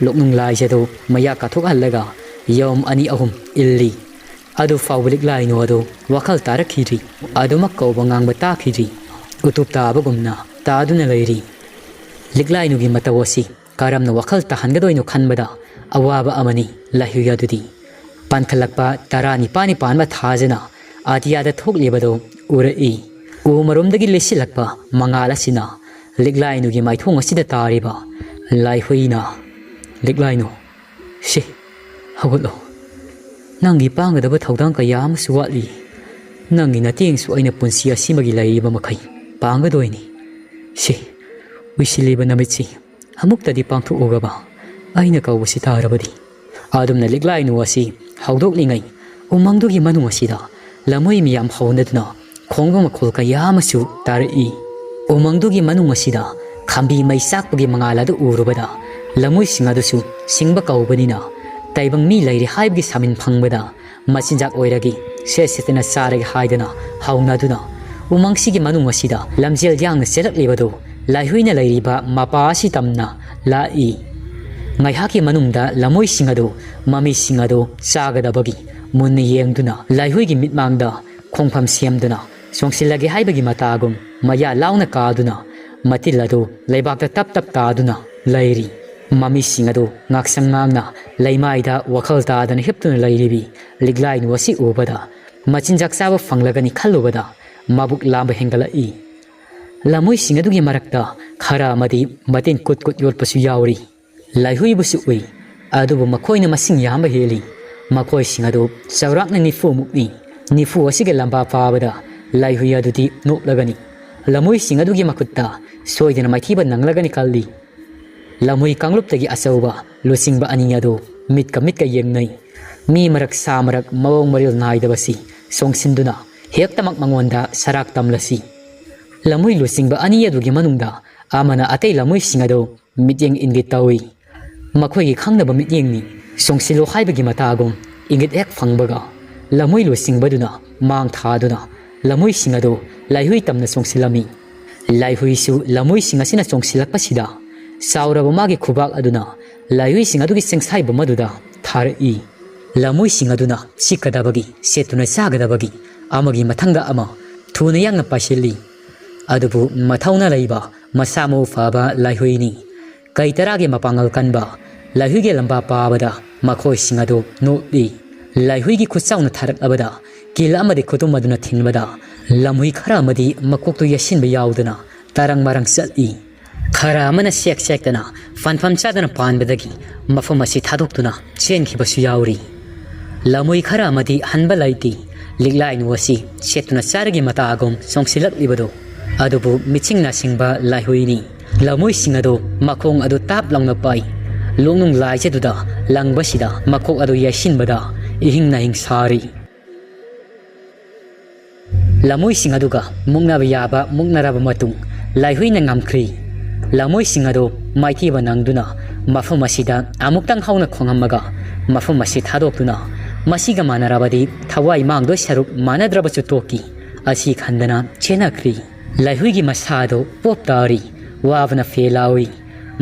ꯂꯣꯛꯅꯨꯡ ꯂꯥꯏꯁꯤ ꯑꯗꯨ ꯃꯌꯥ ꯀꯥꯊꯣꯛꯍꯜꯂꯒ ꯌꯥꯎꯝ ꯑꯅꯤ ꯑꯍꯨꯝ ꯏꯜꯂꯤ ꯑꯗꯨ ꯐꯥꯎꯕ ꯂꯤꯛꯂꯥꯏꯅꯨ ꯑꯗꯨ ꯋꯥꯈꯜ ꯇꯥꯔꯛꯈꯤꯗ꯭ꯔꯤ ꯑꯗꯨꯃꯛ ꯀꯧꯕ ꯉꯥꯡꯕ ꯇꯥꯈꯤꯗ꯭ꯔꯤ ꯎꯇꯨꯞ ꯇꯥꯕꯒꯨꯝꯅ ꯇꯥꯗꯨꯅ ꯂꯩꯔꯤ ꯂꯤꯛꯂꯥꯏꯅꯨꯒꯤ ꯃꯇꯧ ꯑꯁꯤ ꯀꯔꯝꯅ ꯋꯥꯈꯜ ꯇꯥꯍꯟꯒꯗꯣꯏꯅꯣ ꯈꯟꯕꯗ ꯑꯋꯥꯕ ꯑꯃꯅꯤ ꯂꯥꯏꯍꯨꯏ ꯑꯗꯨꯗꯤ ꯄꯥꯟꯈꯠꯂꯛꯄ 19 ꯄꯥꯟꯕ ꯊꯥꯖꯅ ꯑꯇꯤꯌꯥꯗ ꯊꯣꯛꯂꯤꯕꯗꯨ ꯎꯔꯛꯏ ꯎ ꯃꯔꯨꯝꯗꯒꯤ ꯂꯩꯁꯤꯜꯂꯛꯄ ꯃꯉꯥꯜ ꯑꯁꯤꯅ ꯂꯤꯛꯂꯥꯏꯅꯨꯒꯤ ꯃꯥꯏꯊꯣꯡ ꯑꯁꯤꯗ ꯇꯥꯔꯤꯕ ꯂꯥꯏꯍꯨꯏꯅ ꯂꯤꯛꯂꯥꯏꯅꯨ ꯁꯤ ꯍꯧꯒꯠꯂꯣ ꯅꯪꯒꯤ ꯄꯥꯡꯒꯗꯕ ꯊꯧꯗꯥꯡ ꯀꯌꯥ ꯑꯃꯁꯨ ꯋꯥꯠꯂꯤ ꯅꯪꯒꯤ ꯅꯇꯦꯡꯁꯨ ꯑꯩꯅ ꯄꯨꯟꯁꯤ ꯑꯁꯤꯃꯒꯤ ꯂꯩꯔꯤꯕ ꯃꯈꯩ ꯄꯥꯡꯒꯗꯣꯏꯅꯤ ꯁꯤ ꯎꯏꯁꯤꯜꯂꯤꯕ ꯅꯨꯃꯤꯠꯁꯤ ꯑꯃꯨꯛꯇꯗꯤ ꯄꯥꯡꯊꯣꯛꯎꯒꯕ ꯑꯩꯅ ꯀꯧꯕꯁꯤ ꯇꯥꯔꯕꯗꯤ ꯑꯗꯨꯝꯅ ꯂꯤꯛꯂꯥꯏꯅꯨ ꯑꯁꯤ ꯍꯧꯗꯣꯛꯂꯤꯉꯩ ꯎꯃꯪꯗꯨꯒꯤ ꯃꯅꯨꯡ ꯑꯁꯤꯗ ꯂꯝꯍꯨꯏ ꯃꯤꯌꯥꯝ ꯍꯧꯅꯗꯨꯅ ꯈꯣꯡꯕ ꯃꯈꯣꯜ ꯀꯌꯥ ꯑꯃꯁꯨ ꯇꯥꯔꯛꯏ ꯎꯃꯪꯗꯨꯒꯤ ꯃꯅꯨꯡ ꯑꯁꯤꯗ ꯈꯥꯝꯕꯤ ꯃꯩ ꯆꯥꯛꯄꯒꯤ ꯃꯉꯥꯜ ꯑꯗꯨ ꯎꯔꯨꯕꯗ ꯂꯝꯍꯨꯏꯁꯤꯡ ꯑꯗꯨꯁꯨ ꯁꯤꯡꯕ ꯀꯧꯕꯅꯤꯅ ꯇꯥꯏꯕꯪ ꯃꯤ ꯂꯩꯔꯤ ꯍꯥꯏꯕꯒꯤ ꯁꯥꯃꯤꯟ ꯐꯪꯕꯗ ꯃꯆꯤꯟꯖꯥꯛ ꯑꯣꯏꯔꯒꯤ ꯁꯦꯠꯇꯅ ꯆꯥꯔꯒꯦ ꯍꯥꯏꯗꯅ ꯍꯧꯅꯗꯨꯅ ꯎꯃꯪꯁꯤꯒꯤ ꯃꯅꯨꯡ ꯑꯁꯤꯗ ꯂꯝꯖꯦꯜ ꯌꯥꯡꯅ ꯆꯦꯜꯂꯛꯂꯤꯕꯗꯨ ꯂꯥꯏꯍꯨꯏꯅ ꯂꯩꯔꯤꯕ ꯃꯄꯥ ꯑꯁꯤ ꯇꯝꯅ ꯂꯥꯛꯏ ꯉꯥꯏꯍꯥꯛꯀꯤ ꯃꯅꯨꯡꯗ ꯂꯝꯍꯨꯏꯁꯤꯡ ꯑꯗꯨ ꯃꯃꯤꯁꯤꯡ ꯑꯗꯨ ꯆꯥꯒꯗꯕꯒꯤ ꯃꯨꯟꯅ ꯌꯦꯡꯗꯨꯅ ꯂꯥꯏꯍꯨꯏꯒꯤ ꯃꯤꯠꯃꯥꯡꯗ ꯈꯣꯡꯐꯝ ꯁꯦꯝꯗꯨꯅ ꯆꯣꯡꯁꯤꯜꯂꯒꯦ ꯍꯥꯏꯕꯒꯤ ꯃꯇꯥꯒꯨꯝ ꯃꯌꯥ ꯂꯥꯎꯅ ꯀꯥꯗꯨꯅ ꯃꯇꯤꯜ ꯑꯗꯨ ꯂꯩꯕꯥꯛꯇ ꯇꯞ ꯇꯥꯗꯨꯅ ꯂꯩꯔꯤ ꯃꯃꯤꯁꯤꯡ ꯑꯗꯨ ꯉꯥꯛꯁꯪ ꯉꯥꯡꯅ ꯂꯩꯃꯥꯏꯗ ꯋꯥꯈꯜ ꯇꯥꯗꯅ ꯍꯤꯞꯇꯨꯅ ꯂꯩꯔꯤꯕꯤ ꯂꯤꯛꯂꯥꯏꯅꯨ ꯑꯁꯤ ꯎꯕꯗ ꯃꯆꯤꯟꯖꯥꯛ ꯆꯥꯕ ꯐꯪꯂꯒꯅꯤ ꯈꯜꯂꯨꯕꯗ ꯃꯕꯨꯛ ꯂꯥꯝꯕ ꯍꯦꯟꯒꯠꯂꯛꯏ ꯂꯝꯍꯨꯏꯁꯤꯡ ꯑꯗꯨꯒꯤ ꯃꯔꯛꯇ ꯈꯔ ꯑꯃꯗꯤ ꯃꯇꯤꯟ ꯀꯨꯠ ꯌꯣꯠꯄꯁꯨ ꯌꯥꯎꯔꯤ ꯂꯥꯏꯍꯨꯏꯕꯨꯁꯨ ꯎꯏ ꯑꯗꯨꯕꯨ ꯃꯈꯣꯏꯅ ꯃꯁꯤꯡ ꯌꯥꯝꯕ ꯍꯦꯜꯂꯤ ꯃꯈꯣꯏꯁꯤꯡ ꯑꯗꯨ ꯆꯥꯎꯔꯥꯛꯅ 90ꯃꯨꯛꯅꯤ 90 ꯑꯁꯤꯒ ꯂꯝꯕꯥ ꯄꯥꯕꯗ ꯂꯥꯏꯍꯨꯏ ꯑꯗꯨꯗꯤ ꯅꯣꯛꯂꯒꯅꯤ ꯂꯝꯍꯨꯏꯁꯤꯡ ꯑꯗꯨꯒꯤ ꯃꯈꯨꯠꯇ ꯁꯣꯏꯗꯅ ꯃꯥꯏꯊꯤꯕ ꯅꯪꯂꯒꯅꯤ ꯈꯜꯂꯤ ꯂꯝꯍꯨꯏ ꯀꯥꯡꯂꯨꯞꯇꯒꯤ ꯑꯆꯧꯕ ꯂꯨꯆꯤꯡꯕ ꯑꯅꯤ ꯑꯗꯨ ꯃꯤꯠꯀ ꯌꯦꯡꯅꯩ ꯃꯤ ꯃꯔꯛ ꯁꯥ ꯃꯔꯛ ꯃꯑꯣꯡ ꯃꯔꯤꯜ ꯅꯥꯏꯗꯕꯁꯤ ꯆꯣꯡꯁꯤꯟꯗꯨꯅ ꯍꯦꯛꯇꯃꯛ ꯃꯉꯣꯟꯗ ꯁꯔꯥꯛ ꯇꯝꯂꯁꯤ ꯂꯝꯍꯨꯏ ꯂꯨꯆꯤꯡꯕ ꯑꯅꯤ ꯑꯗꯨꯒꯤ ꯃꯅꯨꯡꯗ ꯑꯃꯅ ꯑꯇꯩ ꯂꯝꯍꯨꯏꯁꯤꯡ ꯑꯗꯨ ꯃꯤꯠꯌꯦꯡ ꯏꯪꯒꯤꯠ ꯇꯧꯏ ꯃꯈꯣꯏꯒꯤ ꯈꯪꯅꯕ ꯃꯤꯠꯌꯦꯡꯅꯤ ꯆꯣꯡꯁꯤꯜꯂꯣ ꯍꯥꯏꯕꯒꯤ ꯃꯇꯥꯒꯨꯝ ꯏꯪꯒꯤꯠ ꯍꯦꯛ ꯐꯪꯕꯒ ꯂꯝꯍꯨꯏ ꯂꯨꯆꯤꯡꯕꯗꯨꯅ ꯃꯥꯡ ꯊꯥꯗꯨꯅ ꯂꯝꯍꯨꯏꯁꯤꯡ ꯑꯗꯨ ꯂꯥꯏꯍꯨꯏ ꯇꯝꯅ ꯆꯣꯡꯁꯤꯜꯂꯝꯃꯤ ꯂꯥꯏꯍꯨꯏꯁꯨ ꯂꯝꯍꯨꯏꯁꯤꯡ ꯑꯁꯤꯅ ꯆꯣꯡꯁꯤꯜꯂꯛꯄꯁꯤꯗ ꯆꯥꯎꯔꯕ ꯃꯥꯒꯤ ꯈꯨꯕꯥꯛ ꯑꯗꯨꯅ ꯂꯥꯏꯍꯨꯏꯁꯤꯡ ꯑꯗꯨꯒꯤ ꯆꯤꯡꯁꯥꯏꯕꯝ ꯑꯗꯨꯗ ꯊꯥꯔꯛꯏ ꯂꯝꯍꯨꯏꯁꯤꯡ ꯑꯗꯨꯅ ꯆꯤꯛꯀꯗꯕꯒꯤ ꯁꯦꯠꯇꯨꯅ ꯆꯥꯒꯗꯕꯒꯤ ꯑꯃꯒꯤ ꯃꯊꯪꯗ ꯑꯃ ꯊꯨꯅ ꯌꯥꯡꯅ ꯄꯥꯏꯁꯤꯜꯂꯤ ꯑꯗꯨꯕꯨ ꯃꯊꯧꯅ ꯂꯩꯕ ꯃꯁꯥ ꯃꯎ ꯐꯕ ꯂꯥꯏꯍꯨꯏꯅꯤ ꯀꯩ ꯇꯔꯥꯒꯤ ꯃꯄꯥꯡꯒꯜ ꯀꯟꯕ ꯂꯥꯏꯍꯨꯏꯒꯤ ꯂꯝꯕꯥ ꯄꯥꯕꯗ ꯃꯈꯣꯏꯁꯤꯡ ꯑꯗꯨ ꯅꯣꯛꯂꯤ ꯂꯥꯏꯍꯨꯏꯒꯤ ꯈꯨꯠꯆꯥꯎꯅ ꯊꯥꯔꯛꯂꯕꯗ ꯀꯤꯜ ꯑꯃꯗꯤ ꯈꯨꯇꯨꯝ ꯑꯗꯨꯅ ꯊꯤꯟꯕꯗ ꯂꯝꯍꯨꯏ ꯈꯔ ꯑꯃꯗꯤ ꯃꯀꯣꯛꯇꯨ ꯌꯦꯠꯁꯤꯟꯕ ꯌꯥꯎꯗꯅ ꯇꯔꯪ ꯃꯔꯪ ꯆꯠꯂꯤ ꯈꯔ ꯑꯃꯅ ꯆꯦꯛꯇꯅ ꯐꯟꯐꯝ ꯆꯥꯗꯅ ꯄꯥꯟꯕꯗꯒꯤ ꯃꯐꯝ ꯑꯁꯤ ꯊꯥꯗꯣꯛꯇꯨꯅ ꯆꯦꯟꯈꯤꯕꯁꯨ ꯌꯥꯎꯔꯤ ꯂꯝꯍꯨꯏ ꯈꯔ ꯑꯃꯗꯤ ꯍꯟꯕ ꯂꯩꯇꯦ ꯂꯤꯛꯂꯥꯏꯅꯨ ꯑꯁꯤ ꯁꯦꯠꯇꯨꯅ ꯆꯥꯔꯒꯤ ꯃꯇꯥꯒꯨꯝ ꯆꯣꯡꯁꯤꯜꯂꯛꯂꯤꯕꯗꯨ ꯑꯗꯨꯕꯨ ꯃꯤꯆꯤꯡ ꯅꯥꯁꯤꯡꯕ ꯂꯥꯏꯍꯨꯏꯅꯤ ꯂꯝꯍꯨꯏꯁꯤꯡ ꯑꯗꯨ ꯃꯈꯣꯡ ꯑꯗꯨ ꯇꯥꯞ ꯂꯥꯎꯅ ꯄꯥꯏ ꯂꯣꯛꯅꯨꯡ ꯂꯥꯏꯖꯗꯨꯗ ꯂꯪꯕꯁꯤꯗ ꯃꯀꯣꯛ ꯑꯗꯨ ꯌꯩꯁꯤꯟꯕꯗ ꯏꯍꯤꯡ ꯅꯥꯍꯤꯡ ꯁꯥꯔꯤ lamoi sing aduga mukna yaba muknaraba matung laihui na ngamkhri lamoi sing adu maiti banangduna mafam asida amuktang hauna khongamaga mafam asi thadokduna masiga manarabadi thawai mangdo saruk manadraba chutoki asi khandana chenakhri laihui gi masado poptari wavna felawi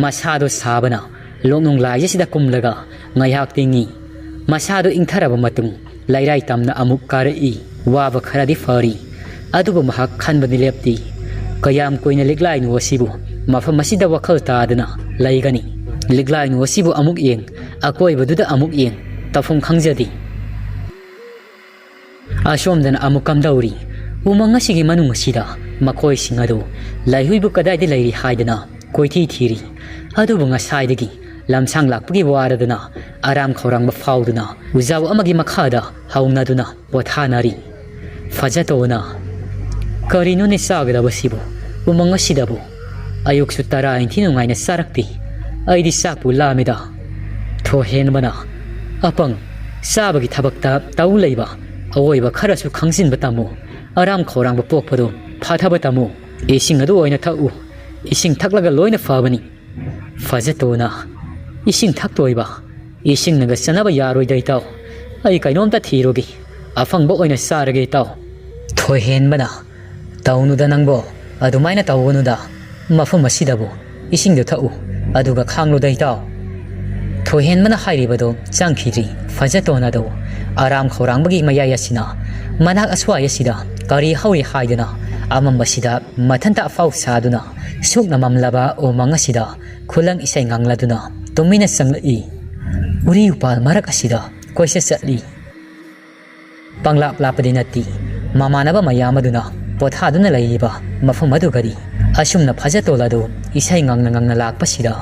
masado sabana longnong lai sida kumlaga ngayak tingi masado ingtharaba matung lairai tamna amuk karai waba kharadi fari adubu mahak khanbani lepti kayam koina liglai nu wasibu mafam masida wakhal tadana laigani liglai nu wasibu amuk yeng akoi baduda amuk yeng tafung khangjadi ashomdana amukam dauri umanga sigi manung sida makoi singado laihui bu kadai de lairi haidana koithi thiri adubu ngasaidagi lamsang lakpagi waradana aram khorang ba fauduna uzaw amagi makhada haunaduna pothanari fajatona karino ne sagada basibu umanga sidabu ayuk sutara intinu ngaina sarakti aidi sakpu lamida thohen bana apang sabagi thabakta tau leiba awoiba kharasu khangsin batamu aram khorang ba pokpado phathaba tamu ising adu oina thau ising thaklaga loina fabani fajatona ising thaktoiba ising naga sanaba yaroi dai taw ai kainomta thirogi afang bo oina sarage taw thohen bana taunu da nangbo adumaina tawunu da mafam asidabu ising do thau aduga khanglo dai taw thohen bana hairibado changkhiri fajatona do aram khorang bagi maya yasina manak aswa yasida kari hawi haidana amam basida mathanta fau saduna sukna mamlaba o mangasida khulang isai ngangladuna tumina sanglai uri upal marak asida koisa satli panglap lapadinati mamanaba mayamaduna pothaduna laiba mafam adugari asumna phajatolado isai ngangna lakpasida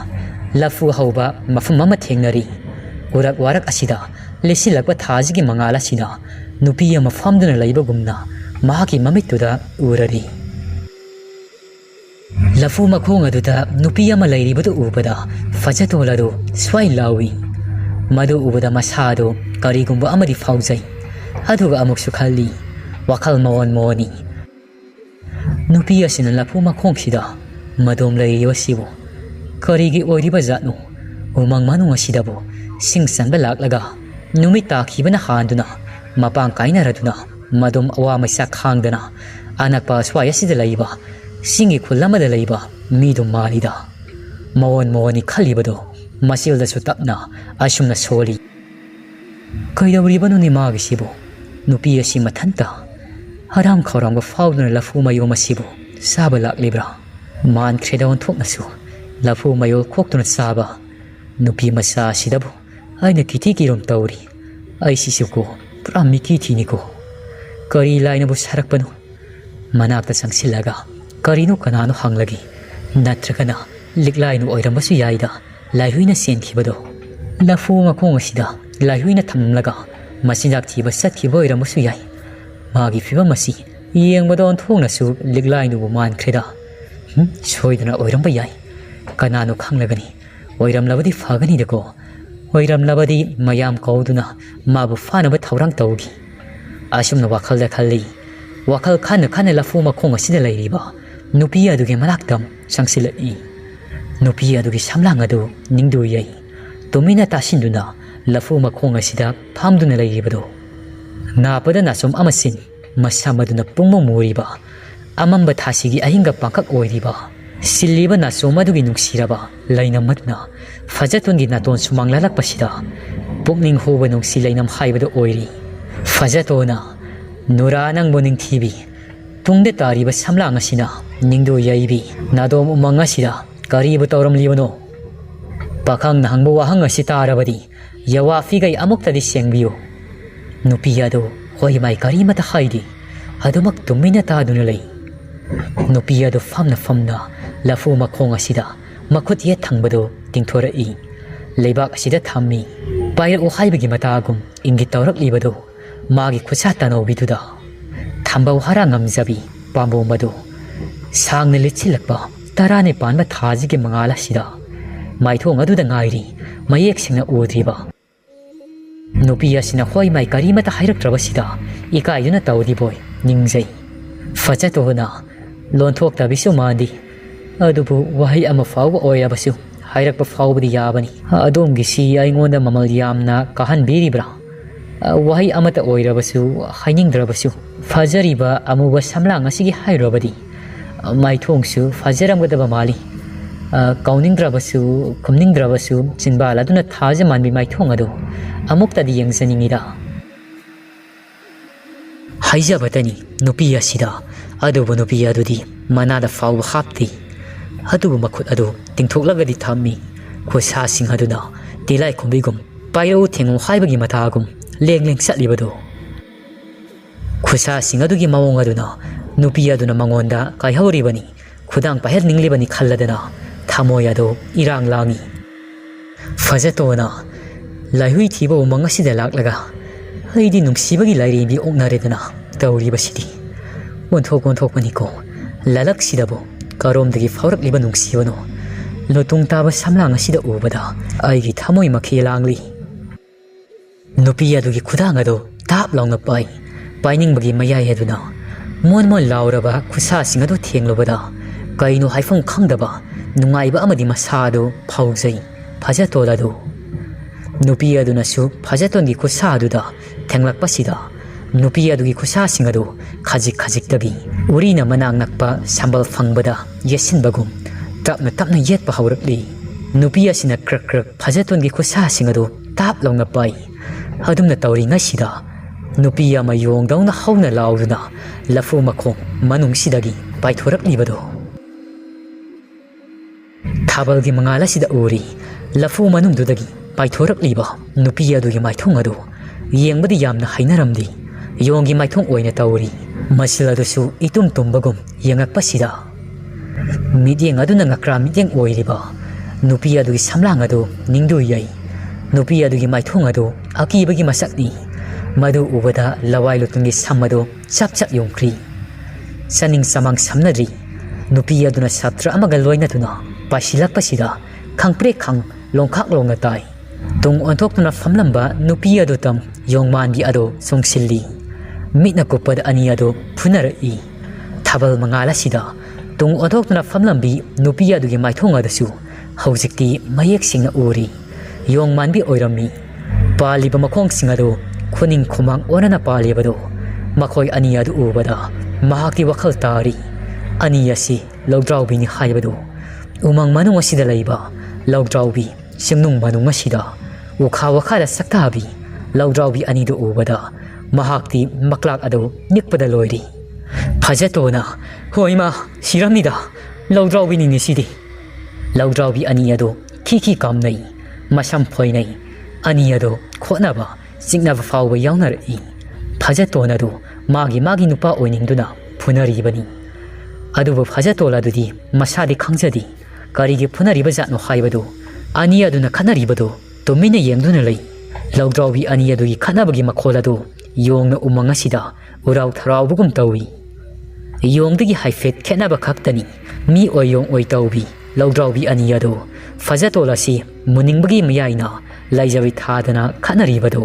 lafu hauba mafam ama thengnari urak warak asida lesilakpa thajigi mangala sida nupi ama famduna laiba gumna mahaki mamituda urari lafu makhong aduda nupi ama lairibadu ubada fajatolado swai lawi madu ubada masado karigumba amadi fauzai aduga amuk sukhalli wakhal mawon moni nupi asina lafu makhong sida madom lairiwa sibo karigi oiriba zatnu umang manung asidabu singsan balaklaga numit takhibana handuna mapang kainaraduna madom awa maisa khangdana anakpa swaya sida laiba singi khulamada laiba midum malida mawon mawoni khalibado masilda sutapna asumna soli kaidawribanu ni magisibo nupi asi mathanta haram khoranga fauduna lafu mayo masibo saba laklibra man khredawon thoknasu lafu mayo khoktuna saba nupi masa sidabu aina kiti kirom tawri ai sisuko pura miki thiniko kari laina bu sarakpanu manakta sangsilaga karino kanano hanglagi natragana liklainu oirambasu yaida laihuina senkhibado lafu makhong asida laihuina thamlaga masinjak thiba sathiba oirambasu yai magi fiba masi yengbadon thongnasu liklainu bu man khreda soidana oiramba yai kanano khanglagani oiramlabadi phagani deko oiramlabadi mayam kauduna mabu fanaba thaurang tawgi asumna wakhalda khalli wakal khana lafu makhong asida lairiba nupi adugi manaktam sangsilai nupi adugi samlang adu ningdu yai tumina tasinduna lafu makhong asida phamduna lairibado napada nasum amasin masamaduna pungmo muriba amamba thasigi ahinga pakak oiriba silliba nasum adugi nungsiraba lainamatna fajatungi naton sumang lalakpasida pukning hoba nungsi lainam haibado oiri fajatona nuranang boning thibi tungde tariba samlang asina ningdo yaibi nadom umang asida karibu tawram libano pakhang nahangbo wahang asitarabadi yawa figai amuktadi sengbiyo nupi ado hoi mai karimata haidi adumak tumina taduna lei nupi ado famna lafu makhong asida makhut ye thangbado tingthorai leibak asida thammi pair o haibagi matagum ingi tawrak libado magi khusa tanaw biduda thambau harangam jabi pambo madu sangna lichilakpa tarane panba thajigi mangala sida maithong aduda ngairi mayek singna udriba nupi asina hoi mai karimata hairaktraba sida ikaiduna tawdi boy ningjai ꯐꯖꯇꯣꯅ ꯂꯣꯟꯊꯣꯛꯇꯕꯤꯁꯨ ꯃꯥꯟꯗꯤ ꯑꯗꯨꯕꯨ ꯋꯥꯍꯩ ꯑꯃ ꯐꯥꯎꯕ ꯑꯣꯏꯔꯕꯁꯨ ꯍꯥꯏꯔꯛꯄ ꯐꯥꯎꯕꯗꯤ ꯌꯥꯕꯅꯤ ꯑꯗꯣꯝꯒꯤꯁꯤ ꯑꯩꯉꯣꯟꯗ ꯃꯃꯜ ꯌꯥꯝꯅ ꯀꯥꯍꯟꯕꯤꯔꯤꯕ꯭ꯔꯥ ꯋꯥꯍꯩ ꯑꯃꯠꯇ ꯑꯣꯏꯔꯕꯁꯨ ꯍꯥꯏꯅꯤꯡꯗ꯭ꯔꯕꯁꯨ ꯐꯖꯔꯤꯕ ꯑꯃꯨꯕ ꯁꯝꯂꯥꯡ ꯑꯁꯤꯒꯤ ꯍꯥꯏꯔꯕꯗꯤ ꯃꯥꯏꯊꯣꯡꯁꯨ ꯐꯖꯔꯝꯒꯗꯕ ꯃꯥꯜꯂꯤ ꯀꯥꯎꯅꯤꯡꯗ꯭ꯔꯕꯁꯨ ꯈꯨꯝꯅꯤꯡꯗ꯭ꯔꯕꯁꯨ ꯆꯤꯟꯕꯥꯜ ꯑꯗꯨꯅ ꯊꯥꯖ ꯃꯥꯟꯕꯤ ꯃꯥꯏꯊꯣꯡ ꯑꯗꯨ ꯑꯃꯨꯛꯇꯗꯤ ꯌꯦꯡꯖꯅꯤꯡꯉꯤꯗ ꯍꯥꯏꯖꯕꯇꯅꯤ ꯅꯨꯄꯤ ꯑꯁꯤꯗ ꯑꯗꯨꯕꯨ ꯅꯨꯄꯤ ꯑꯗꯨꯗꯤ ꯃꯅꯥꯗ ꯐꯥꯎꯕ ꯍꯥꯞꯇꯦ ꯑꯗꯨꯕꯨ ꯃꯈꯨꯠ ꯑꯗꯨ ꯇꯤꯡꯊꯣꯛꯂꯒꯗꯤ ꯊꯝꯃꯤ ꯈꯨꯠꯁꯥꯁꯤꯡ ꯑꯗꯨꯅ ꯇꯤꯂꯥꯏꯈꯨꯝꯕꯤꯒꯨꯝ ꯄꯥꯏꯔꯛꯎ ꯊꯦꯡꯉꯨ ꯍꯥꯏꯕꯒꯤ ꯃꯇꯥꯒꯨꯝ ꯂꯦꯡ ꯂꯦꯡ ꯆꯠꯂꯤꯕꯗꯨ ꯈꯨꯠꯁꯥꯁꯤꯡ ꯑꯗꯨꯒꯤ ꯃꯑꯣꯡ ꯑꯗꯨꯅ ꯅꯨꯄꯤ ꯑꯗꯨꯅ ꯃꯉꯣꯟꯗ ꯀꯥꯏꯍꯧꯔꯤꯕꯅꯤ ꯈꯨꯗꯥꯡ ꯄꯥꯏꯍꯟꯅꯤꯡꯂꯤꯕꯅꯤ ꯈꯜꯂꯗꯅ ꯊꯃꯣꯏ ꯑꯗꯨ ꯏꯔꯥꯡ ꯂꯥꯡꯉꯤ ꯐꯖꯇꯣꯅ ꯂꯥꯏꯍꯨꯏ ꯊꯤꯕ ꯎꯃꯪ ꯑꯁꯤꯗ ꯂꯥꯛꯂꯒ ꯑꯩꯗꯤ ꯅꯨꯡꯁꯤꯕꯒꯤ ꯂꯥꯏꯔꯦꯝꯕꯤ ꯑꯣꯛꯅꯔꯦꯗꯅ ꯇꯧꯔꯤꯕꯁꯤꯗꯤ ꯑꯣꯟꯊꯣꯛꯄꯅꯤꯀꯣ ꯂꯂꯛꯁꯤꯗꯕꯨ ꯀꯔꯣꯝꯗꯒꯤ ꯐꯥꯎꯔꯛꯂꯤꯕ ꯅꯨꯡꯁꯤꯕꯅꯣ ꯂꯨꯇꯨꯡ ꯇꯥꯕ ꯁꯝꯂꯥꯡ ꯑꯁꯤꯗ ꯎꯕꯗ ꯑꯩꯒꯤ ꯊꯃꯣꯏ ꯃꯈꯦ ꯂꯥꯡꯂꯤ ꯅꯨꯄꯤ ꯑꯗꯨꯒꯤ ꯈꯨꯗꯥꯡ ꯑꯗꯨ ꯇꯥꯞ ꯂꯥꯎꯅ ꯄꯥꯏꯅꯤꯡꯕꯒꯤ ꯃꯌꯥꯏ ꯑꯗꯨꯅ ꯃꯣꯟ ꯂꯥꯎꯔꯕ ꯈꯨꯠꯁꯥꯁꯤꯡ ꯑꯗꯨ ꯊꯦꯡꯂꯨꯕꯗ ꯀꯩꯅꯣ ꯍꯥꯏꯐꯝ ꯈꯪꯗꯕ ꯅꯨꯡꯉꯥꯏꯕ ꯑꯃꯗꯤ ꯃꯁꯥ ꯑꯗꯨ ꯐꯥꯎꯖꯩ ꯐꯖꯇꯣꯟ ꯑꯗꯨ ꯅꯨꯄꯤ ꯑꯗꯨꯅꯁꯨ ꯐꯖꯇꯣꯟꯒꯤ ꯈꯨꯠꯁꯥ ꯑꯗꯨꯗ ꯊꯦꯡꯂꯛꯄꯁꯤꯗ ꯅꯨꯄꯤ ꯑꯗꯨꯒꯤ ꯈꯨꯠꯁꯥꯁꯤꯡ ꯑꯗꯨ ꯈꯖꯤꯛꯇꯒꯤ ꯎꯔꯤꯅ ꯃꯅꯥꯛ ꯅꯛꯄ ꯁꯝꯕꯜ ꯐꯪꯕꯗ ꯌꯦꯠꯁꯤꯟꯕꯒꯨꯝ ꯇꯞꯅ ꯌꯦꯠꯄ ꯍꯧꯔꯛꯂꯤ ꯅꯨꯄꯤ ꯑꯁꯤꯅ ꯀ꯭ꯔꯛ ꯐꯖꯇꯣꯟꯒꯤ ꯈꯨꯠꯁꯥꯁꯤꯡ ꯑꯗꯨ ꯇꯥꯞ ꯂꯥꯎꯅ ꯄꯥꯏ ꯑꯗꯨꯝꯅ ꯇꯧꯔꯤꯉꯩꯁꯤꯗ ꯅꯨꯄꯤ ꯑꯃ ꯌꯣꯡꯗꯧꯅ ꯍꯧꯅ ꯂꯥꯎꯗꯨꯅ ꯂꯐꯨ ꯃꯈꯣꯡ ꯃꯅꯨꯡꯁꯤꯗꯒꯤ ꯄꯥꯏꯊꯣꯔꯛꯂꯤꯕꯗꯨ ꯊꯥꯕꯜꯒꯤ ꯃꯉꯥꯜ ꯑꯁꯤꯗ ꯎꯔꯤ ꯂꯐꯨ ꯃꯅꯨꯡꯗꯨꯗꯒꯤ ꯄꯥꯏꯊꯣꯔꯛꯂꯤꯕ ꯅꯨꯄꯤ ꯑꯗꯨꯒꯤ ꯃꯥꯏꯊꯣꯡ ꯑꯗꯨ ꯌꯦꯡꯕꯗꯤ ꯌꯥꯝꯅ ꯍꯩꯅꯔꯝꯗꯦ ꯌꯣꯡꯒꯤ ꯃꯥꯏꯊꯣꯡ ꯑꯣꯏꯅ ꯇꯧꯔꯤ ꯃꯁꯤꯜ ꯑꯗꯨꯁꯨ ꯏꯇꯨꯝ ꯇꯨꯝꯕꯒꯨꯝ ꯌꯦꯡꯉꯛꯄꯁꯤꯗ ꯃꯤꯠꯌꯦꯡ ꯑꯗꯨꯅ ꯉꯀ꯭ꯔꯥ ꯃꯤꯠꯌꯦꯡ ꯑꯣꯏꯔꯤꯕ ꯅꯨꯄꯤ ꯑꯗꯨꯒꯤ ꯁꯝꯂꯥꯡ ꯑꯗꯨ ꯅꯤꯡꯗꯨ ꯌꯩ ꯅꯨꯄꯤ ꯑꯗꯨꯒꯤ ꯃꯥꯏꯊꯣꯡ ꯑꯗꯨ ꯑꯀꯤꯕꯒꯤ ꯃꯁꯛꯅꯤ ꯃꯗꯨ ꯎꯕꯗ ꯂꯋꯥꯏ ꯂꯨꯇꯨꯡꯒꯤ ꯁꯝ ꯑꯗꯨ ꯆꯞ ꯌꯨꯡꯈ꯭ꯔꯤ ꯆꯅꯤꯡ ꯆꯃꯥꯡ ꯁꯝꯅꯗ꯭ꯔꯤ ꯅꯨꯄꯤ ꯑꯗꯨꯅ ꯁꯥꯇ꯭ꯔ ꯑꯃꯒ ꯂꯣꯏꯅꯗꯨꯅ ꯄꯥꯏꯁꯤꯜꯂꯛꯄꯁꯤꯗ ꯈꯪꯄ꯭ꯔꯦꯛ ꯈꯪ ꯂꯣꯡꯈꯥꯛ ꯂꯣꯡꯅ ꯇꯥꯏ ꯇꯨꯡ ꯑꯣꯟꯊꯣꯛꯇꯨꯅ ꯐꯝꯂꯝꯕ ꯅꯨꯄꯤ ꯑꯗꯨ ꯌꯣꯡꯃꯥꯟꯕꯤ ꯑꯗꯨ ꯆꯨꯡꯁꯤꯜꯂꯤ ꯃꯤꯠꯅ ꯀꯨꯞꯄꯗ ꯑꯅꯤ ꯑꯗꯨ ꯐꯨꯅꯔꯛꯏ ꯊꯥꯕꯜ ꯃꯉꯥꯜ ꯑꯁꯤꯗ ꯇꯨꯡ ꯑꯣꯟꯊꯣꯛꯇꯨꯅ ꯐꯝꯂꯝꯕꯤ ꯅꯨꯄꯤ ꯑꯗꯨꯒꯤ ꯃꯥꯏꯊꯣꯡ ꯑꯗꯨꯁꯨ ꯍꯧꯖꯤꯛꯇꯤ ꯃꯌꯦꯛ ꯁꯦꯡꯅ ꯎꯔꯤ ꯌꯣꯡꯃꯥꯟꯕꯤ ꯑꯣꯏꯔꯝꯃꯤ ꯄꯥꯜꯂꯤꯕ ꯃꯈꯣꯡꯁꯤꯡ ꯑꯗꯨ ꯈꯨꯅꯤꯡ ꯈꯨꯃꯥꯡ ꯑꯣꯟꯅꯅ ꯄꯥꯜꯂꯤꯕꯗꯨ ꯃꯈꯣꯏ ꯑꯅꯤ ꯑꯗꯨ ꯎꯕꯗ ꯃꯍꯥꯛꯀꯤ ꯋꯥꯈꯜ ꯇꯥꯔꯤ ꯑꯅꯤ ꯑꯁꯤ ꯂꯧꯗ꯭ꯔꯥꯎꯕꯤꯅꯤ ꯍꯥꯏꯕꯗꯨ ꯎꯃꯪ ꯃꯅꯨꯡ ꯑꯁꯤꯗ ꯂꯩꯕ ꯂꯧꯗ꯭ꯔꯥꯎꯕꯤ ꯆꯤꯡꯅꯨꯡ ꯃꯅꯨꯡ ꯑꯁꯤꯗ ꯋꯥꯈꯥꯗ ꯁꯛꯇꯥꯕꯤ ꯂꯧꯗ꯭ꯔꯥꯎꯕꯤ ꯑꯅꯤꯗꯨ ꯎꯕꯗ ꯃꯍꯥꯛꯇꯤ ꯃꯀ꯭ꯂꯥꯛ ꯑꯗꯨ ꯅꯤꯛꯄꯗ ꯂꯣꯏꯔꯤ ꯐꯖꯇꯣꯅ ꯍꯣꯏ ꯃꯥ ꯁꯤꯔꯝꯅꯤꯗ ꯂꯧꯗ꯭ꯔꯥꯎꯕꯤꯅꯤꯅꯦ ꯁꯤꯗꯤ ꯂꯧꯗ꯭ꯔꯥꯎꯕꯤ ꯑꯅꯤ ꯑꯗꯨ ꯈꯤ ꯀꯥꯝꯅꯩ ꯃꯁꯝ ꯐꯣꯏꯅꯩ ꯑꯅꯤ ꯑꯗꯨ ꯈꯣꯠꯅꯕ ꯆꯤꯛꯅꯕ ꯐꯥꯎꯕ ꯌꯥꯎꯅꯔꯛꯏ ꯐꯖꯇꯣꯟ ꯑꯗꯨ ꯃꯥꯒꯤ ꯅꯨꯄꯥ ꯑꯣꯏꯅꯤꯡꯗꯨꯅ ꯐꯨꯅꯔꯤꯕꯅꯤ ꯑꯗꯨꯕꯨ ꯐꯖꯇꯣꯟ ꯑꯗꯨꯗꯤ ꯃꯁꯥꯗꯤ ꯈꯪꯖꯗꯦ ꯀꯔꯤꯒꯤ ꯐꯨꯅꯔꯤꯕ ꯖꯥꯠꯅꯣ ꯍꯥꯏꯕꯗꯨ ꯑꯅꯤ ꯑꯗꯨꯅ ꯈꯠꯅꯔꯤꯕꯗꯨ ꯇꯨꯃꯤꯟꯅ ꯌꯦꯡꯗꯨꯅ ꯂꯩ ꯂꯧꯗ꯭ꯔꯥꯎꯕꯤ ꯑꯅꯤ ꯑꯗꯨꯒꯤ ꯈꯠꯅꯕꯒꯤ ꯃꯈꯣꯜ ꯑꯗꯨ ꯌꯣꯡꯅ ꯎꯃꯪ ꯑꯁꯤꯗ ꯎꯔꯥꯎ ꯊꯔꯥꯎꯕꯒꯨꯝ ꯇꯧꯏ ꯌꯣꯡꯗꯒꯤ ꯍꯥꯏꯐꯦꯠ ꯈꯦꯠꯅꯕ ꯈꯛꯇꯅꯤ ꯃꯤ ꯑꯣꯏ ꯌꯣꯡ ꯑꯣꯏ ꯇꯧꯕꯤ ꯂꯧꯗ꯭ꯔꯥꯎꯕꯤ ꯑꯅꯤ ꯑꯗꯨ ꯐꯖꯇꯣꯟ ꯑꯁꯤ ꯃꯨꯅꯤꯡꯕꯒꯤ ꯃꯌꯥꯏꯅ ꯂꯩꯖꯕꯤ ꯊꯥꯗꯅ ꯈꯠꯅꯔꯤꯕꯗꯨ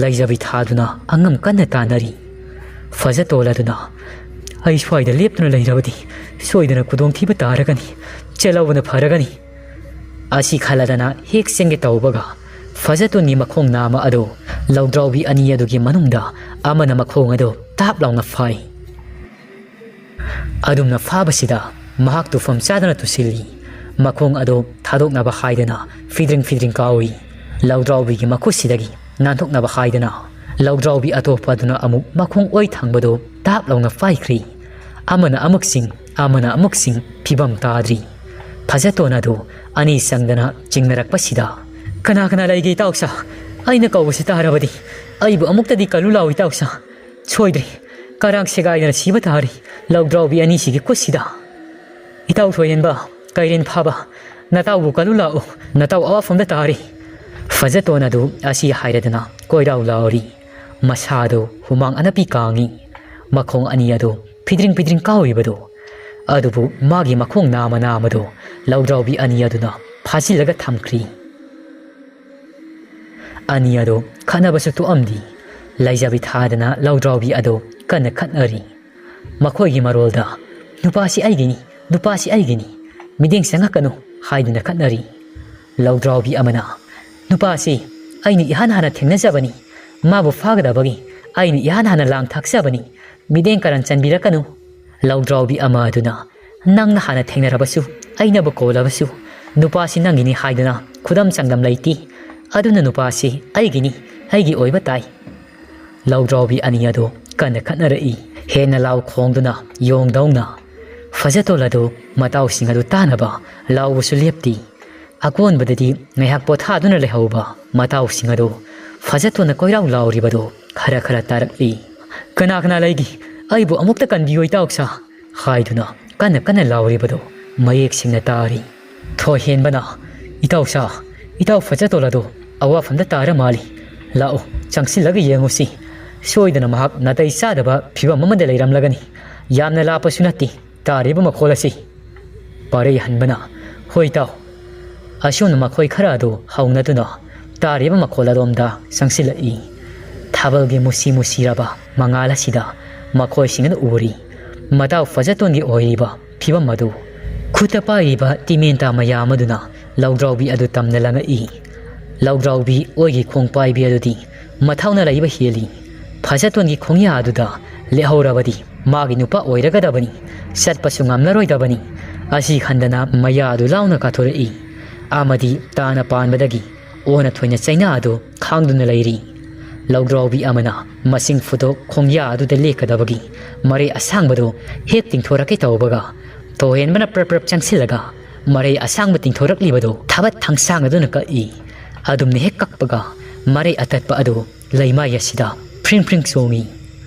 ꯂꯩꯖꯕꯤ ꯊꯥꯗꯨꯅ ꯑꯉꯝ ꯀꯟꯅ ꯇꯥꯟꯅꯔꯤ ꯐꯖꯇꯣꯟ ꯑꯗꯨꯅ ꯑꯩ ꯁ꯭ꯋꯥꯏꯗ ꯂꯦꯞꯇꯨꯅ ꯂꯩꯔꯕꯗꯤ ꯁꯣꯏꯗꯅ ꯈꯨꯗꯣꯡꯊꯤꯕ ꯇꯥꯔꯒꯅꯤ ꯆꯦꯜꯍꯧꯕꯅ ꯐꯔꯒꯅꯤ ꯑꯁꯤ ꯈꯜꯂꯗꯅ ꯍꯦꯛ ꯆꯦꯟꯒꯦ ꯇꯧꯕꯒ ꯐꯖꯇꯣꯟꯒꯤ ꯃꯈꯣꯡ ꯅꯥꯝꯃ ꯑꯗꯨ ꯂꯧꯗ꯭ꯔꯥꯎꯕꯤ ꯑꯅꯤ ꯑꯗꯨꯒꯤ ꯃꯅꯨꯡꯗ ꯑꯃꯅ ꯃꯈꯣꯡ ꯑꯗꯨ ꯇꯥꯞ ꯂꯥꯎꯅ ꯐꯥꯏ ꯑꯗꯨꯝꯅ ꯐꯥꯕꯁꯤꯗ ꯃꯍꯥꯛ ꯇꯨꯐꯝ ꯆꯥꯗꯅ ꯇꯨꯁꯤꯜꯂꯤ ꯃꯈꯣꯡ ꯑꯗꯨ ꯊꯥꯗꯣꯛꯅꯕ ꯍꯥꯏꯗꯅ ꯐꯤꯗ꯭ꯔꯤꯡ ꯀꯥꯎꯏ ꯂꯧꯗ꯭ꯔꯥꯎꯕꯤꯒꯤ ꯃꯈꯨꯠꯁꯤꯗꯒꯤ ꯅꯥꯟꯊꯣꯛꯅꯕ ꯍꯥꯏꯗꯅ ꯂꯧꯗ꯭ꯔꯥꯎꯕꯤ ꯑꯇꯣꯞꯄ ꯑꯗꯨꯅ ꯑꯃꯨꯛ ꯃꯈꯣꯡ ꯑꯣꯏ ꯊꯪꯕꯗꯨ ꯇꯥꯞ ꯂꯥꯎꯅ ꯐꯥꯏꯈ꯭ꯔꯤ ꯑꯃꯅ ꯑꯃꯨꯛ ꯆꯤꯡ ꯐꯤꯕꯝ ꯇꯥꯗ꯭ꯔꯤ ꯐꯖꯇꯣꯟ ꯑꯗꯨ ꯑꯅꯤ ꯆꯪꯗꯅ ꯆꯤꯡꯅꯔꯛꯄꯁꯤꯗ ꯀꯅꯥ ꯂꯩꯒꯦ ꯏꯇꯥꯎꯁꯥ ꯑꯩꯅ ꯀꯧꯕꯁꯤ ꯇꯥꯔꯕꯗꯤ ꯑꯩꯕꯨ ꯑꯃꯨꯛꯇꯗꯤ ꯀꯜꯂꯨ ꯂꯥꯎ ꯏꯇꯥꯎꯁꯥ ꯁꯣꯏꯗ꯭ꯔꯦ ꯀꯔꯥꯡ ꯁꯦꯒꯥꯏꯗꯅ ꯁꯤꯕ ꯇꯥꯔꯤ ꯂꯧꯗ꯭ꯔꯥꯎꯕꯤ ꯑꯅꯤꯁꯤꯒꯤ ꯈꯨꯠꯁꯤꯗ ꯏꯇꯥꯎ ꯊꯣꯏꯍꯦꯟꯕ ꯀꯩꯔꯦꯟ ꯐꯥꯕ ꯅꯇꯥꯎꯕꯨ ꯀꯜꯂꯨ ꯂꯥꯛꯎ ꯅꯇꯥꯎ ꯑꯋꯥꯐꯝꯗ ꯇꯥꯔꯤ ꯐꯖꯇꯣꯟ ꯑꯗꯨ ꯑꯁꯤ ꯍꯥꯏꯔꯗꯅ ꯀꯣꯏꯔꯥꯎ ꯂꯥꯎꯔꯤ ꯃꯁꯥꯗꯨ ꯍꯨꯃꯥꯡ ꯑꯅꯞꯄꯤ ꯀꯥꯡꯉꯤ ꯃꯈꯣꯡ ꯑꯅꯤ ꯑꯗꯨ ꯐꯤꯗ꯭ꯔꯤꯡ ꯀꯥꯎꯔꯤꯕꯗꯨ ꯑꯗꯨꯕꯨ ꯃꯥꯒꯤ ꯃꯈꯣꯡ ꯅꯥꯝꯃꯗꯨ ꯂꯧꯗ꯭ꯔꯥꯎꯕꯤ ꯑꯅꯤ ꯑꯗꯨꯅ ꯐꯥꯖꯤꯜꯂꯒ ꯊꯝꯈ꯭ꯔꯤ ꯑꯅꯤ ꯑꯗꯨ ꯈꯠꯅꯕꯁꯨ ꯇꯣꯛꯑꯝꯗꯤ ꯂꯩꯖꯕꯤ ꯊꯥꯗꯅ ꯂꯧꯗ꯭ꯔꯥꯎꯕꯤ ꯑꯗꯨ ꯀꯟꯅ ꯈꯠꯅꯔꯤ ꯃꯈꯣꯏꯒꯤ ꯃꯔꯣꯜꯗ ꯅꯨꯄꯥꯁꯤ ꯑꯩꯒꯤꯅꯤ ꯅꯨꯄꯥꯁꯤ ꯑꯩꯒꯤꯅꯤ ꯃꯤꯠꯌꯦꯡ ꯆꯪꯉꯛꯀꯅꯨ ꯍꯥꯏꯗꯨꯅ ꯈꯠꯅꯔꯤ ꯂꯧꯗ꯭ꯔꯥꯎꯕꯤ ꯑꯃꯅ ꯅꯨꯄꯥꯁꯤ ꯑꯩꯅ ꯏꯍꯥꯟ ꯍꯥꯟꯅ ꯊꯦꯡꯅꯖꯕꯅꯤ ꯃꯥꯕꯨ ꯐꯥꯒꯗꯕꯒꯤ ꯑꯩꯅ ꯏꯍꯥꯟ ꯍꯥꯟꯅ ꯂꯥꯡ ꯊꯥꯛꯆꯕꯅꯤ ꯃꯤꯠꯌꯦꯡ ꯀꯔꯟ ꯆꯟꯕꯤꯔꯛꯀꯅꯨ ꯂꯧꯗ꯭ꯔꯥꯎꯕꯤ ꯑꯃ ꯑꯗꯨꯅ ꯅꯪꯅ ꯍꯥꯟꯅ ꯊꯦꯡꯅꯔꯕꯁꯨ ꯑꯩꯅꯕꯨ ꯀꯣꯜꯂꯕꯁꯨ ꯅꯨꯄꯥꯁꯤ ꯅꯪꯒꯤꯅꯤ ꯍꯥꯏꯗꯨꯅ ꯈꯨꯗꯝ ꯆꯥꯡꯗꯝ ꯂꯩꯇꯦ ꯑꯗꯨꯅ ꯅꯨꯄꯥꯁꯤ ꯑꯩꯒꯤꯅꯤ ꯑꯩꯒꯤ ꯑꯣꯏꯕ ꯇꯥꯏ ꯂꯧꯗ꯭ꯔꯥꯎꯕꯤ ꯑꯅꯤ ꯑꯗꯨ ꯀꯟꯅ ꯈꯠꯅꯔꯛꯏ ꯍꯦꯟꯅ ꯂꯥꯎ ꯈꯣꯡꯗꯨꯅ ꯌꯣꯡꯗꯧꯅ ꯐꯖꯇꯣꯜ ꯑꯗꯨ ꯃꯇꯥꯎꯁꯤꯡ ꯑꯗꯨ ꯇꯥꯅꯕ ꯂꯥꯎꯕꯁꯨ ꯂꯦꯞꯇꯤ ꯑꯀꯣꯟꯕꯗꯗꯤ ꯉꯥꯏꯍꯥꯛ ꯄꯣꯊꯥꯗꯨꯅ ꯂꯩꯍꯧꯕ ꯃꯇꯥꯎꯁꯤꯡ ꯑꯗꯨ ꯐꯖꯇꯣꯟꯅ ꯀꯣꯏꯔꯥꯎ ꯂꯥꯎꯔꯤꯕꯗꯨ ꯈꯔ ꯈꯔ ꯇꯥꯔꯛꯂꯤ ꯀꯅꯥ ꯀꯅꯥ ꯂꯩꯒꯤ ꯑꯩꯕꯨ ꯑꯃꯨꯛꯇ ꯀꯟꯕꯤꯌꯨ ꯏꯇꯥꯎꯁꯥ ꯍꯥꯏꯗꯨꯅ ꯀꯟꯅ ꯀꯟꯅ ꯂꯥꯎꯔꯤꯕꯗꯨ ꯃꯌꯦꯛ ꯁꯦꯡꯅ ꯇꯥꯔꯤ ꯊꯣꯏꯍꯦꯟꯕꯅ ꯏꯇꯥꯎꯁꯥ ꯏꯇꯥꯎ ꯐꯖꯇꯣꯜ ꯑꯗꯨ ꯑꯋꯥꯐꯝꯗ ꯇꯥꯔ ꯃꯥꯜꯂꯤ ꯂꯥꯛꯑꯣ ꯆꯪꯁꯤꯜꯂꯒ ꯌꯦꯡꯉꯨꯁꯤ ꯁꯣꯏꯗꯅ ꯃꯍꯥꯛ ꯅꯥꯇꯩ ꯆꯥꯗꯕ ꯐꯤꯕꯝ ꯑꯃꯗ ꯂꯩꯔꯝꯂꯒꯅꯤ ꯌꯥꯝꯅ ꯂꯥꯞꯄꯁꯨ ꯅꯠꯇꯦ ꯇꯥꯔꯤꯕ ꯃꯈꯣꯜ ꯑꯁꯤ ꯄꯥꯔꯩ ꯍꯟꯕꯅ ꯍꯣꯏ ꯏꯇꯥꯎ ꯑꯁꯣꯝꯅ ꯃꯈꯣꯏ ꯈꯔ ꯑꯗꯨ ꯍꯧꯅꯗꯨꯅ ꯇꯥꯔꯤꯕ ꯃꯈꯣꯜ ꯑꯗꯣꯝꯗ ꯆꯪꯁꯤꯜꯂꯛꯏ ꯊꯥꯕꯜꯒꯤ ꯃꯨꯁꯤ ꯃꯨꯁꯤꯔꯕ ꯃꯉꯥꯜ ꯑꯁꯤꯗ ꯃꯈꯣꯏꯁꯤꯡ ꯑꯗꯨ ꯎꯔꯤ ꯃꯇꯥꯎ ꯐꯖꯇꯣꯟꯒꯤ ꯑꯣꯏꯔꯤꯕ ꯐꯤꯕꯝ ꯑꯗꯨ ꯈꯨꯠꯇ ꯄꯥꯏꯔꯤꯕ ꯇꯤꯃꯦꯟꯇꯥ ꯃꯌꯥꯝ ꯑꯗꯨꯅ ꯂꯧꯗ꯭ꯔꯥꯎꯕꯤ ꯑꯗꯨ ꯇꯝꯅ ꯂꯪꯉꯛꯏ ꯂꯧꯗ꯭ꯔꯥꯎꯕꯤ ꯑꯣꯏꯒꯤ ꯈꯣꯡꯄꯥꯏꯕꯤ ꯑꯗꯨꯗꯤ ꯃꯊꯧꯅ ꯂꯩꯕ ꯍꯦꯜꯂꯤ ꯐꯖꯇꯣꯟꯒꯤ ꯈꯣꯡꯌꯥ ꯑꯗꯨꯗ ꯂꯦꯛꯍꯧꯔꯕꯗꯤ ꯃꯥꯒꯤ ꯅꯨꯄꯥ ꯑꯣꯏꯔꯒꯗꯕꯅꯤ ꯆꯠꯄꯁꯨ ꯉꯝꯂꯔꯣꯏꯗꯕꯅꯤ ꯑꯁꯤ ꯈꯟꯗꯅ ꯃꯌꯥ ꯑꯗꯨ ꯂꯥꯎꯅ ꯀꯥꯊꯣꯔꯛꯏ ꯑꯃꯗꯤ ꯇꯥꯅ ꯄꯥꯟꯕꯗꯒꯤ ꯑꯣꯟꯅ ꯊꯣꯏꯅ ꯆꯩꯅꯥ ꯑꯗꯨ ꯈꯥꯡꯗꯨꯅ ꯂꯩꯔꯤ ꯂꯧꯗ꯭ꯔꯥꯎꯕꯤ ꯑꯃꯅ ꯃꯁꯤꯡ ꯐꯨꯗꯣꯛ ꯈꯣꯡꯌꯥ ꯑꯗꯨꯗ ꯂꯦꯛꯀꯗꯕꯒꯤ ꯃꯔꯩ ꯑꯁꯥꯡꯕꯗꯨ ꯍꯦꯛ ꯇꯤꯡꯊꯣꯔꯛꯀꯦ ꯇꯧꯕꯒ ꯊꯣꯏꯍꯦꯟꯕꯅ ꯄ꯭ꯔꯞ ꯆꯪꯁꯤꯜꯂꯒ ꯃꯔꯩ ꯑꯁꯥꯡꯕ ꯇꯤꯡꯊꯣꯔꯛꯂꯤꯕꯗꯨ ꯊꯕꯠ ꯊꯪꯁꯥꯡ ꯑꯗꯨꯅ ꯀꯛꯏ ꯑꯗꯨꯝꯅ ꯍꯦꯛ ꯀꯛꯄꯒ ꯃꯔꯩ ꯑꯇꯠꯄ ꯑꯗꯨ ꯂꯩꯃꯥꯏ ꯑꯁꯤꯗ ꯐ꯭ꯔꯤꯡ ꯐ꯭ꯔꯤꯡ ꯆꯣꯡꯉꯤ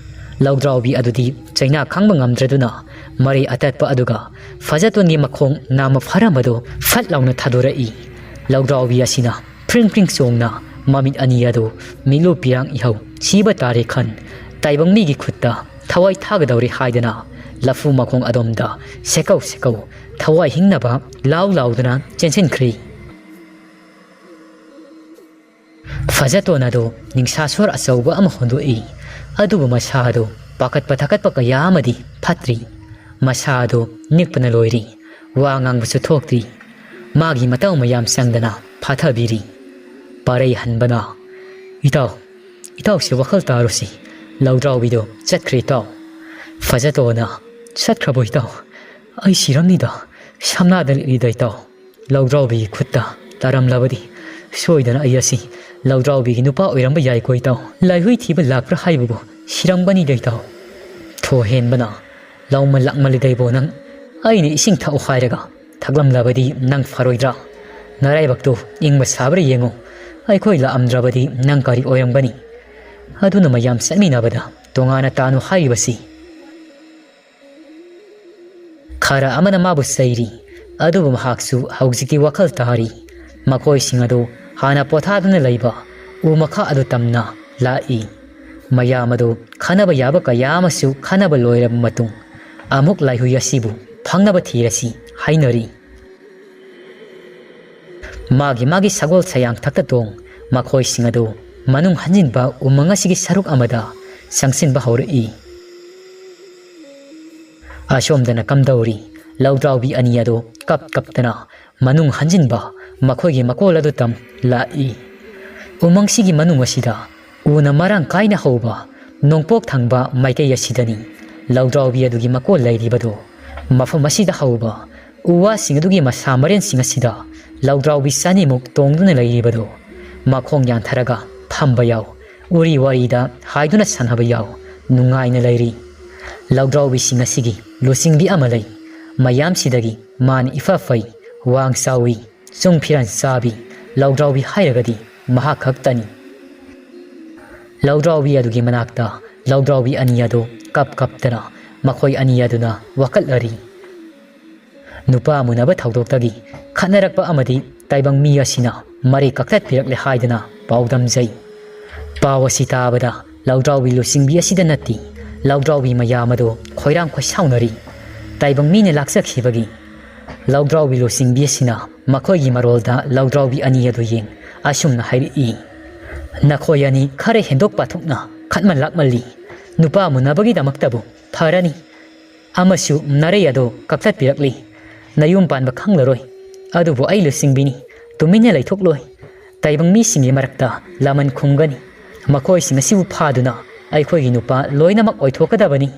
ꯂꯧꯗ꯭ꯔꯥꯎꯕꯤ ꯑꯗꯨꯗꯤ ꯆꯩꯅꯥ ꯈꯥꯡꯕ ꯉꯝꯗ꯭ꯔꯗꯨꯅ ꯃꯔꯩ ꯑꯇꯠꯄ ꯑꯗꯨꯒ ꯐꯖꯇꯣꯟꯒꯤ ꯃꯈꯣꯡ ꯅꯥꯝꯃ ꯐꯔꯝꯕꯗꯨ ꯐꯠ ꯂꯥꯎꯅ ꯊꯥꯗꯣꯔꯛꯏ ꯂꯧꯗ꯭ꯔꯥꯎꯕꯤ ꯑꯁꯤꯅ ꯐ꯭ꯔꯤꯡ ꯐ꯭ꯔꯤꯡ ꯆꯣꯡꯅ ꯃꯃꯤꯠ ꯑꯅꯤ ꯑꯗꯨ ꯃꯤꯠꯂꯨ ꯄꯤꯔꯥꯡ ꯏꯍꯧ ꯁꯤꯕ ꯇꯥꯔꯦ ꯈꯟ ꯇꯥꯏꯕꯪ ꯃꯤꯒꯤ ꯈꯨꯠꯇ ꯊꯋꯥꯏ ꯊꯥꯒꯗꯧꯔꯦ ꯍꯥꯏꯗꯅ ꯂꯐꯨ ꯃꯈꯣꯡ ꯑꯗꯣꯝꯗ ꯁꯦꯀꯧ ꯁꯦꯀꯧ ꯊꯋꯥꯏ ꯍꯤꯡꯅꯕ ꯂꯥꯎ ꯂꯥꯎꯗꯨꯅ ꯆꯦꯟꯁꯤꯟꯈ꯭ꯔꯤ ꯐꯖꯇꯣꯟ ꯑꯗꯨ ꯅꯤꯡꯁꯥꯁꯣꯔ ꯑꯆꯧꯕ ꯑꯃ ꯍꯣꯟꯗꯣꯛꯏ ꯑꯗꯨꯕꯨ ꯃꯁꯥ ꯑꯗꯨ ꯄꯥꯈꯠꯄ ꯊꯀꯠꯄ ꯀꯌꯥ ꯑꯃꯗꯤ ꯐꯠꯇ꯭ꯔꯤ ꯃꯁꯥ ꯑꯗꯨ ꯅꯤꯛꯄꯅ ꯂꯣꯏꯔꯤ ꯋꯥ ꯉꯥꯡꯕꯁꯨ ꯊꯣꯛꯇ꯭ꯔꯤ ꯃꯥꯒꯤ ꯃꯇꯧ ꯃꯌꯥꯝ ꯆꯪꯗꯅ ꯐꯥꯊꯕꯤꯔꯤ ꯄꯥꯔꯩ ꯍꯟꯕꯅ ꯏꯇꯥꯎꯁꯤ ꯋꯥꯈꯜ ꯇꯥꯔꯨꯁꯤ ꯂꯧꯗ꯭ꯔꯥꯎꯕꯤꯗꯣ ꯆꯠꯈ꯭ꯔꯦ ꯏꯇꯥꯎ ꯐꯖꯇꯣꯟꯅ ꯆꯠꯈ꯭ꯔꯕꯣ ꯏꯇꯥꯎ ꯑꯩ ꯁꯤꯔꯝꯅꯤꯗ ꯁꯝꯅꯥꯗ ꯂꯤꯛꯂꯤꯗ ꯏꯇꯥꯎ ꯂꯧꯗ꯭ꯔꯥꯎꯕꯤꯒꯤ ꯈꯨꯠꯇ ꯇꯥꯔꯝꯂꯕꯗꯤ ꯁꯣꯏꯗꯅ ꯑꯩ ꯑꯁꯤ ꯂꯧꯗ꯭ꯔꯥꯎꯕꯤꯒꯤ ꯅꯨꯄꯥ ꯑꯣꯏꯔꯝꯕ ꯌꯥꯏꯀꯣ ꯏꯇꯥꯎ ꯂꯥꯏꯍꯨꯏ ꯊꯤꯕ ꯂꯥꯛꯄ꯭ꯔꯥ ꯍꯥꯏꯕꯕꯨ ꯁꯤꯔꯝꯒꯅꯤꯗ ꯏꯇꯥꯎ ꯊꯣꯍꯦꯟꯕꯅ ꯂꯥꯎꯃꯟ ꯂꯥꯛꯃꯜꯂꯤꯗꯩꯕꯣ ꯅꯪ ꯑꯩꯅ ꯏꯁꯤꯡ ꯊꯛꯎ ꯍꯥꯏꯔꯒ ꯊꯛꯂꯝꯂꯕꯗꯤ ꯅꯪ ꯐꯔꯣꯏꯗ꯭ꯔꯥ ꯅꯔꯥꯏꯕꯛꯇꯨ ꯏꯪꯕ ꯁꯥꯕ꯭ꯔꯥ ꯌꯦꯡꯉꯨ ꯑꯩꯈꯣꯏ ꯂꯥꯛꯑꯝꯗ꯭ꯔꯕꯗꯤ ꯅꯪ ꯀꯔꯤ ꯑꯣꯏꯔꯝꯒꯅꯤ ꯑꯗꯨꯅ ꯃꯌꯥꯝ ꯆꯠꯃꯤꯟꯅꯕꯗ ꯇꯣꯉꯥꯟꯅ ꯇꯥꯅꯨ ꯍꯥꯏꯔꯤꯕꯁꯤ ꯈꯔ ꯑꯃꯅ ꯃꯥꯕꯨ ꯆꯩꯔꯤ ꯑꯗꯨꯕꯨ ꯃꯍꯥꯛꯁꯨ ꯍꯧꯖꯤꯛꯇꯤ ꯋꯥꯈꯜ ꯇꯥꯔꯤ ꯃꯈꯣꯏꯁꯤꯡ ꯑꯗꯨ ꯍꯥꯟꯅ ꯄꯣꯊꯥꯗꯨꯅ ꯂꯩꯕ ꯎ ꯃꯈꯥ ꯑꯗꯨ ꯇꯝꯅ ꯂꯥꯛꯏ ꯃꯌꯥꯝ ꯑꯗꯨ ꯈꯟꯅꯕ ꯌꯥꯕ ꯀꯌꯥ ꯑꯃꯁꯨ ꯈꯟꯅꯕ ꯂꯣꯏꯔꯕ ꯃꯇꯨꯡ ꯑꯃꯨꯛ ꯂꯥꯏꯍꯨꯏ ꯑꯁꯤꯕꯨ ꯐꯪꯅꯕ ꯊꯤꯔꯁꯤ ꯍꯥꯏꯅꯔꯤ ꯃꯥꯒꯤ ꯁꯒꯣꯜ ꯁꯌꯥꯡꯊꯛꯇ ꯇꯣꯡ ꯃꯈꯣꯏꯁꯤꯡ ꯑꯗꯨ ꯃꯅꯨꯡ ꯍꯟꯖꯤꯟꯕ ꯎꯃꯪ ꯑꯁꯤꯒꯤ ꯁꯔꯨꯛ ꯑꯃꯗ ꯆꯪꯁꯤꯟꯕ ꯍꯧꯔꯛꯏ ꯑꯁꯣꯝꯗꯅ ꯀꯝꯗꯧꯔꯤ ꯂꯧꯗ꯭ꯔꯥꯎꯕꯤ ꯑꯅꯤ ꯑꯗꯨ ꯀꯞꯇꯅ ꯃꯅꯨꯡ ꯍꯟꯖꯤꯟꯕ ꯃꯈꯣꯏꯒꯤ ꯃꯀꯣꯜ ꯑꯗꯨ ꯇꯝ ꯂꯥꯛꯏ ꯎꯃꯪꯁꯤꯒꯤ ꯃꯅꯨꯡ ꯑꯁꯤꯗ ꯎꯅ ꯃꯔꯥꯡ ꯀꯥꯏꯅ ꯍꯧꯕ ꯅꯣꯡꯄꯣꯛ ꯊꯪꯕ ꯃꯥꯏꯀꯩ ꯑꯁꯤꯗꯅꯤ ꯂꯧꯗ꯭ꯔꯥꯎꯕꯤ ꯑꯗꯨꯒꯤ ꯃꯀꯣꯜ ꯂꯩꯔꯤꯕꯗꯨ ꯃꯐꯝ ꯑꯁꯤꯗ ꯍꯧꯕ ꯎ ꯋꯥꯁꯤꯡ ꯑꯗꯨꯒꯤ ꯃꯁꯥ ꯃꯔꯦꯟꯁꯤꯡ ꯑꯁꯤꯗ ꯂꯧꯗ꯭ꯔꯥꯎꯕꯤ ꯆꯅꯤꯃꯨꯛ ꯇꯣꯡꯗꯨꯅ ꯂꯩꯔꯤꯕꯗꯨ ꯃꯈꯣꯡ ꯌꯥꯟꯊꯔꯒ ꯐꯝꯕ ꯌꯥꯎ ꯎꯔꯤ ꯋꯥꯔꯤꯗ ꯍꯥꯏꯗꯨꯅ ꯁꯥꯟꯅꯕ ꯌꯥꯎ ꯅꯨꯡꯉꯥꯏꯅ ꯂꯩꯔꯤ ꯂꯧꯗ꯭ꯔꯥꯎꯕꯤꯁꯤꯡ ꯑꯁꯤꯒꯤ ꯂꯨꯆꯤꯡꯕꯤ ꯑꯃ ꯂꯩ ꯃꯌꯥꯝꯁꯤꯗꯒꯤ ꯃꯥꯅ ꯏꯐ ꯐꯩ ꯋꯥꯡ ꯆꯥꯎꯏ ꯆꯨꯡ ꯐꯤꯔꯥꯟ ꯆꯥꯕꯤ ꯂꯧꯗ꯭ꯔꯥꯎꯕꯤ ꯍꯥꯏꯔꯒꯗꯤ ꯃꯍꯥꯛ ꯈꯛꯇꯅꯤ ꯂꯧꯗ꯭ꯔꯥꯎꯕꯤ ꯑꯗꯨꯒꯤ ꯃꯅꯥꯛꯇ ꯂꯧꯗ꯭ꯔꯥꯎꯕꯤ ꯑꯅꯤ ꯑꯗꯨ ꯀꯞꯇꯅ ꯃꯈꯣꯏ ꯑꯅꯤ ꯑꯗꯨꯅ ꯋꯥꯀꯠꯂꯔꯤ ꯅꯨꯄꯥ ꯃꯨꯟꯅꯕ ꯊꯧꯗꯣꯛꯇꯒꯤ ꯈꯠꯅꯔꯛꯄ ꯑꯃꯗꯤ ꯇꯥꯏꯕꯪ ꯃꯤ ꯑꯁꯤꯅ ꯃꯔꯩ ꯀꯛꯊꯠꯄꯤꯔꯛꯂꯦ ꯍꯥꯏꯗꯅ ꯄꯥꯎꯗꯝꯖꯩ ꯄꯥꯎ ꯑꯁꯤ ꯇꯥꯕꯗ ꯂꯧꯗ꯭ꯔꯥꯎꯕꯤ ꯂꯨꯆꯤꯡꯕꯤ ꯑꯁꯤꯗ ꯅꯠꯇꯦ ꯂꯧꯗ꯭ꯔꯥꯎꯕꯤ ꯃꯌꯥꯝ ꯑꯗꯨ ꯈꯣꯏꯔꯥꯡ ꯈꯣꯏꯁꯥꯎꯅꯔꯤ ꯇꯥꯏꯕꯪ ꯃꯤꯅ ꯂꯥꯛꯆꯈꯤꯕꯒꯤ ꯂꯧꯗ꯭ꯔꯥꯎꯕꯤ ꯂꯨꯆꯤꯡꯕꯤ ꯑꯁꯤꯅ ꯃꯈꯣꯏꯒꯤ ꯃꯔꯣꯜꯗ ꯂꯧꯗ꯭ꯔꯥꯎꯕꯤ ꯑꯅꯤ ꯑꯗꯨ ꯌꯦꯡ ꯑꯁꯨꯝꯅ ꯍꯥꯏꯔꯛꯏ ꯅꯈꯣꯏ ꯑꯅꯤ ꯈꯔ ꯍꯦꯟꯗꯣꯛ ꯄꯥꯊꯣꯛꯅ ꯈꯠꯃꯟ ꯂꯥꯛꯃꯜꯂꯤ ꯅꯨꯄꯥ ꯃꯨꯟꯅꯕꯒꯤꯗꯃꯛꯇꯕꯨ ꯐꯔꯅꯤ ꯑꯃꯁꯨ ꯅꯥꯔꯩ ꯑꯗꯨ ꯀꯛꯊꯠꯄꯤꯔꯛꯂꯤ ꯅꯌꯨꯝ ꯄꯥꯟꯕ ꯈꯪꯂꯔꯣꯏ ꯑꯗꯨꯕꯨ ꯑꯩ ꯂꯨꯆꯤꯡꯕꯤꯅꯤ ꯇꯨꯃꯤꯟꯅ ꯂꯩꯊꯣꯛꯂꯣꯏ ꯇꯥꯏꯕꯪ ꯃꯤꯁꯤꯡꯒꯤ ꯃꯔꯛꯇ ꯂꯃꯟ ꯈꯨꯝꯒꯅꯤ ꯃꯈꯣꯏꯁꯤꯡ ꯑꯁꯤꯕꯨ ꯐꯥꯗꯨꯅ ꯑꯩꯈꯣꯏꯒꯤ ꯅꯨꯄꯥ ꯂꯣꯏꯅꯃꯛ ꯑꯣꯏꯊꯣꯛꯀꯗꯕꯅꯤ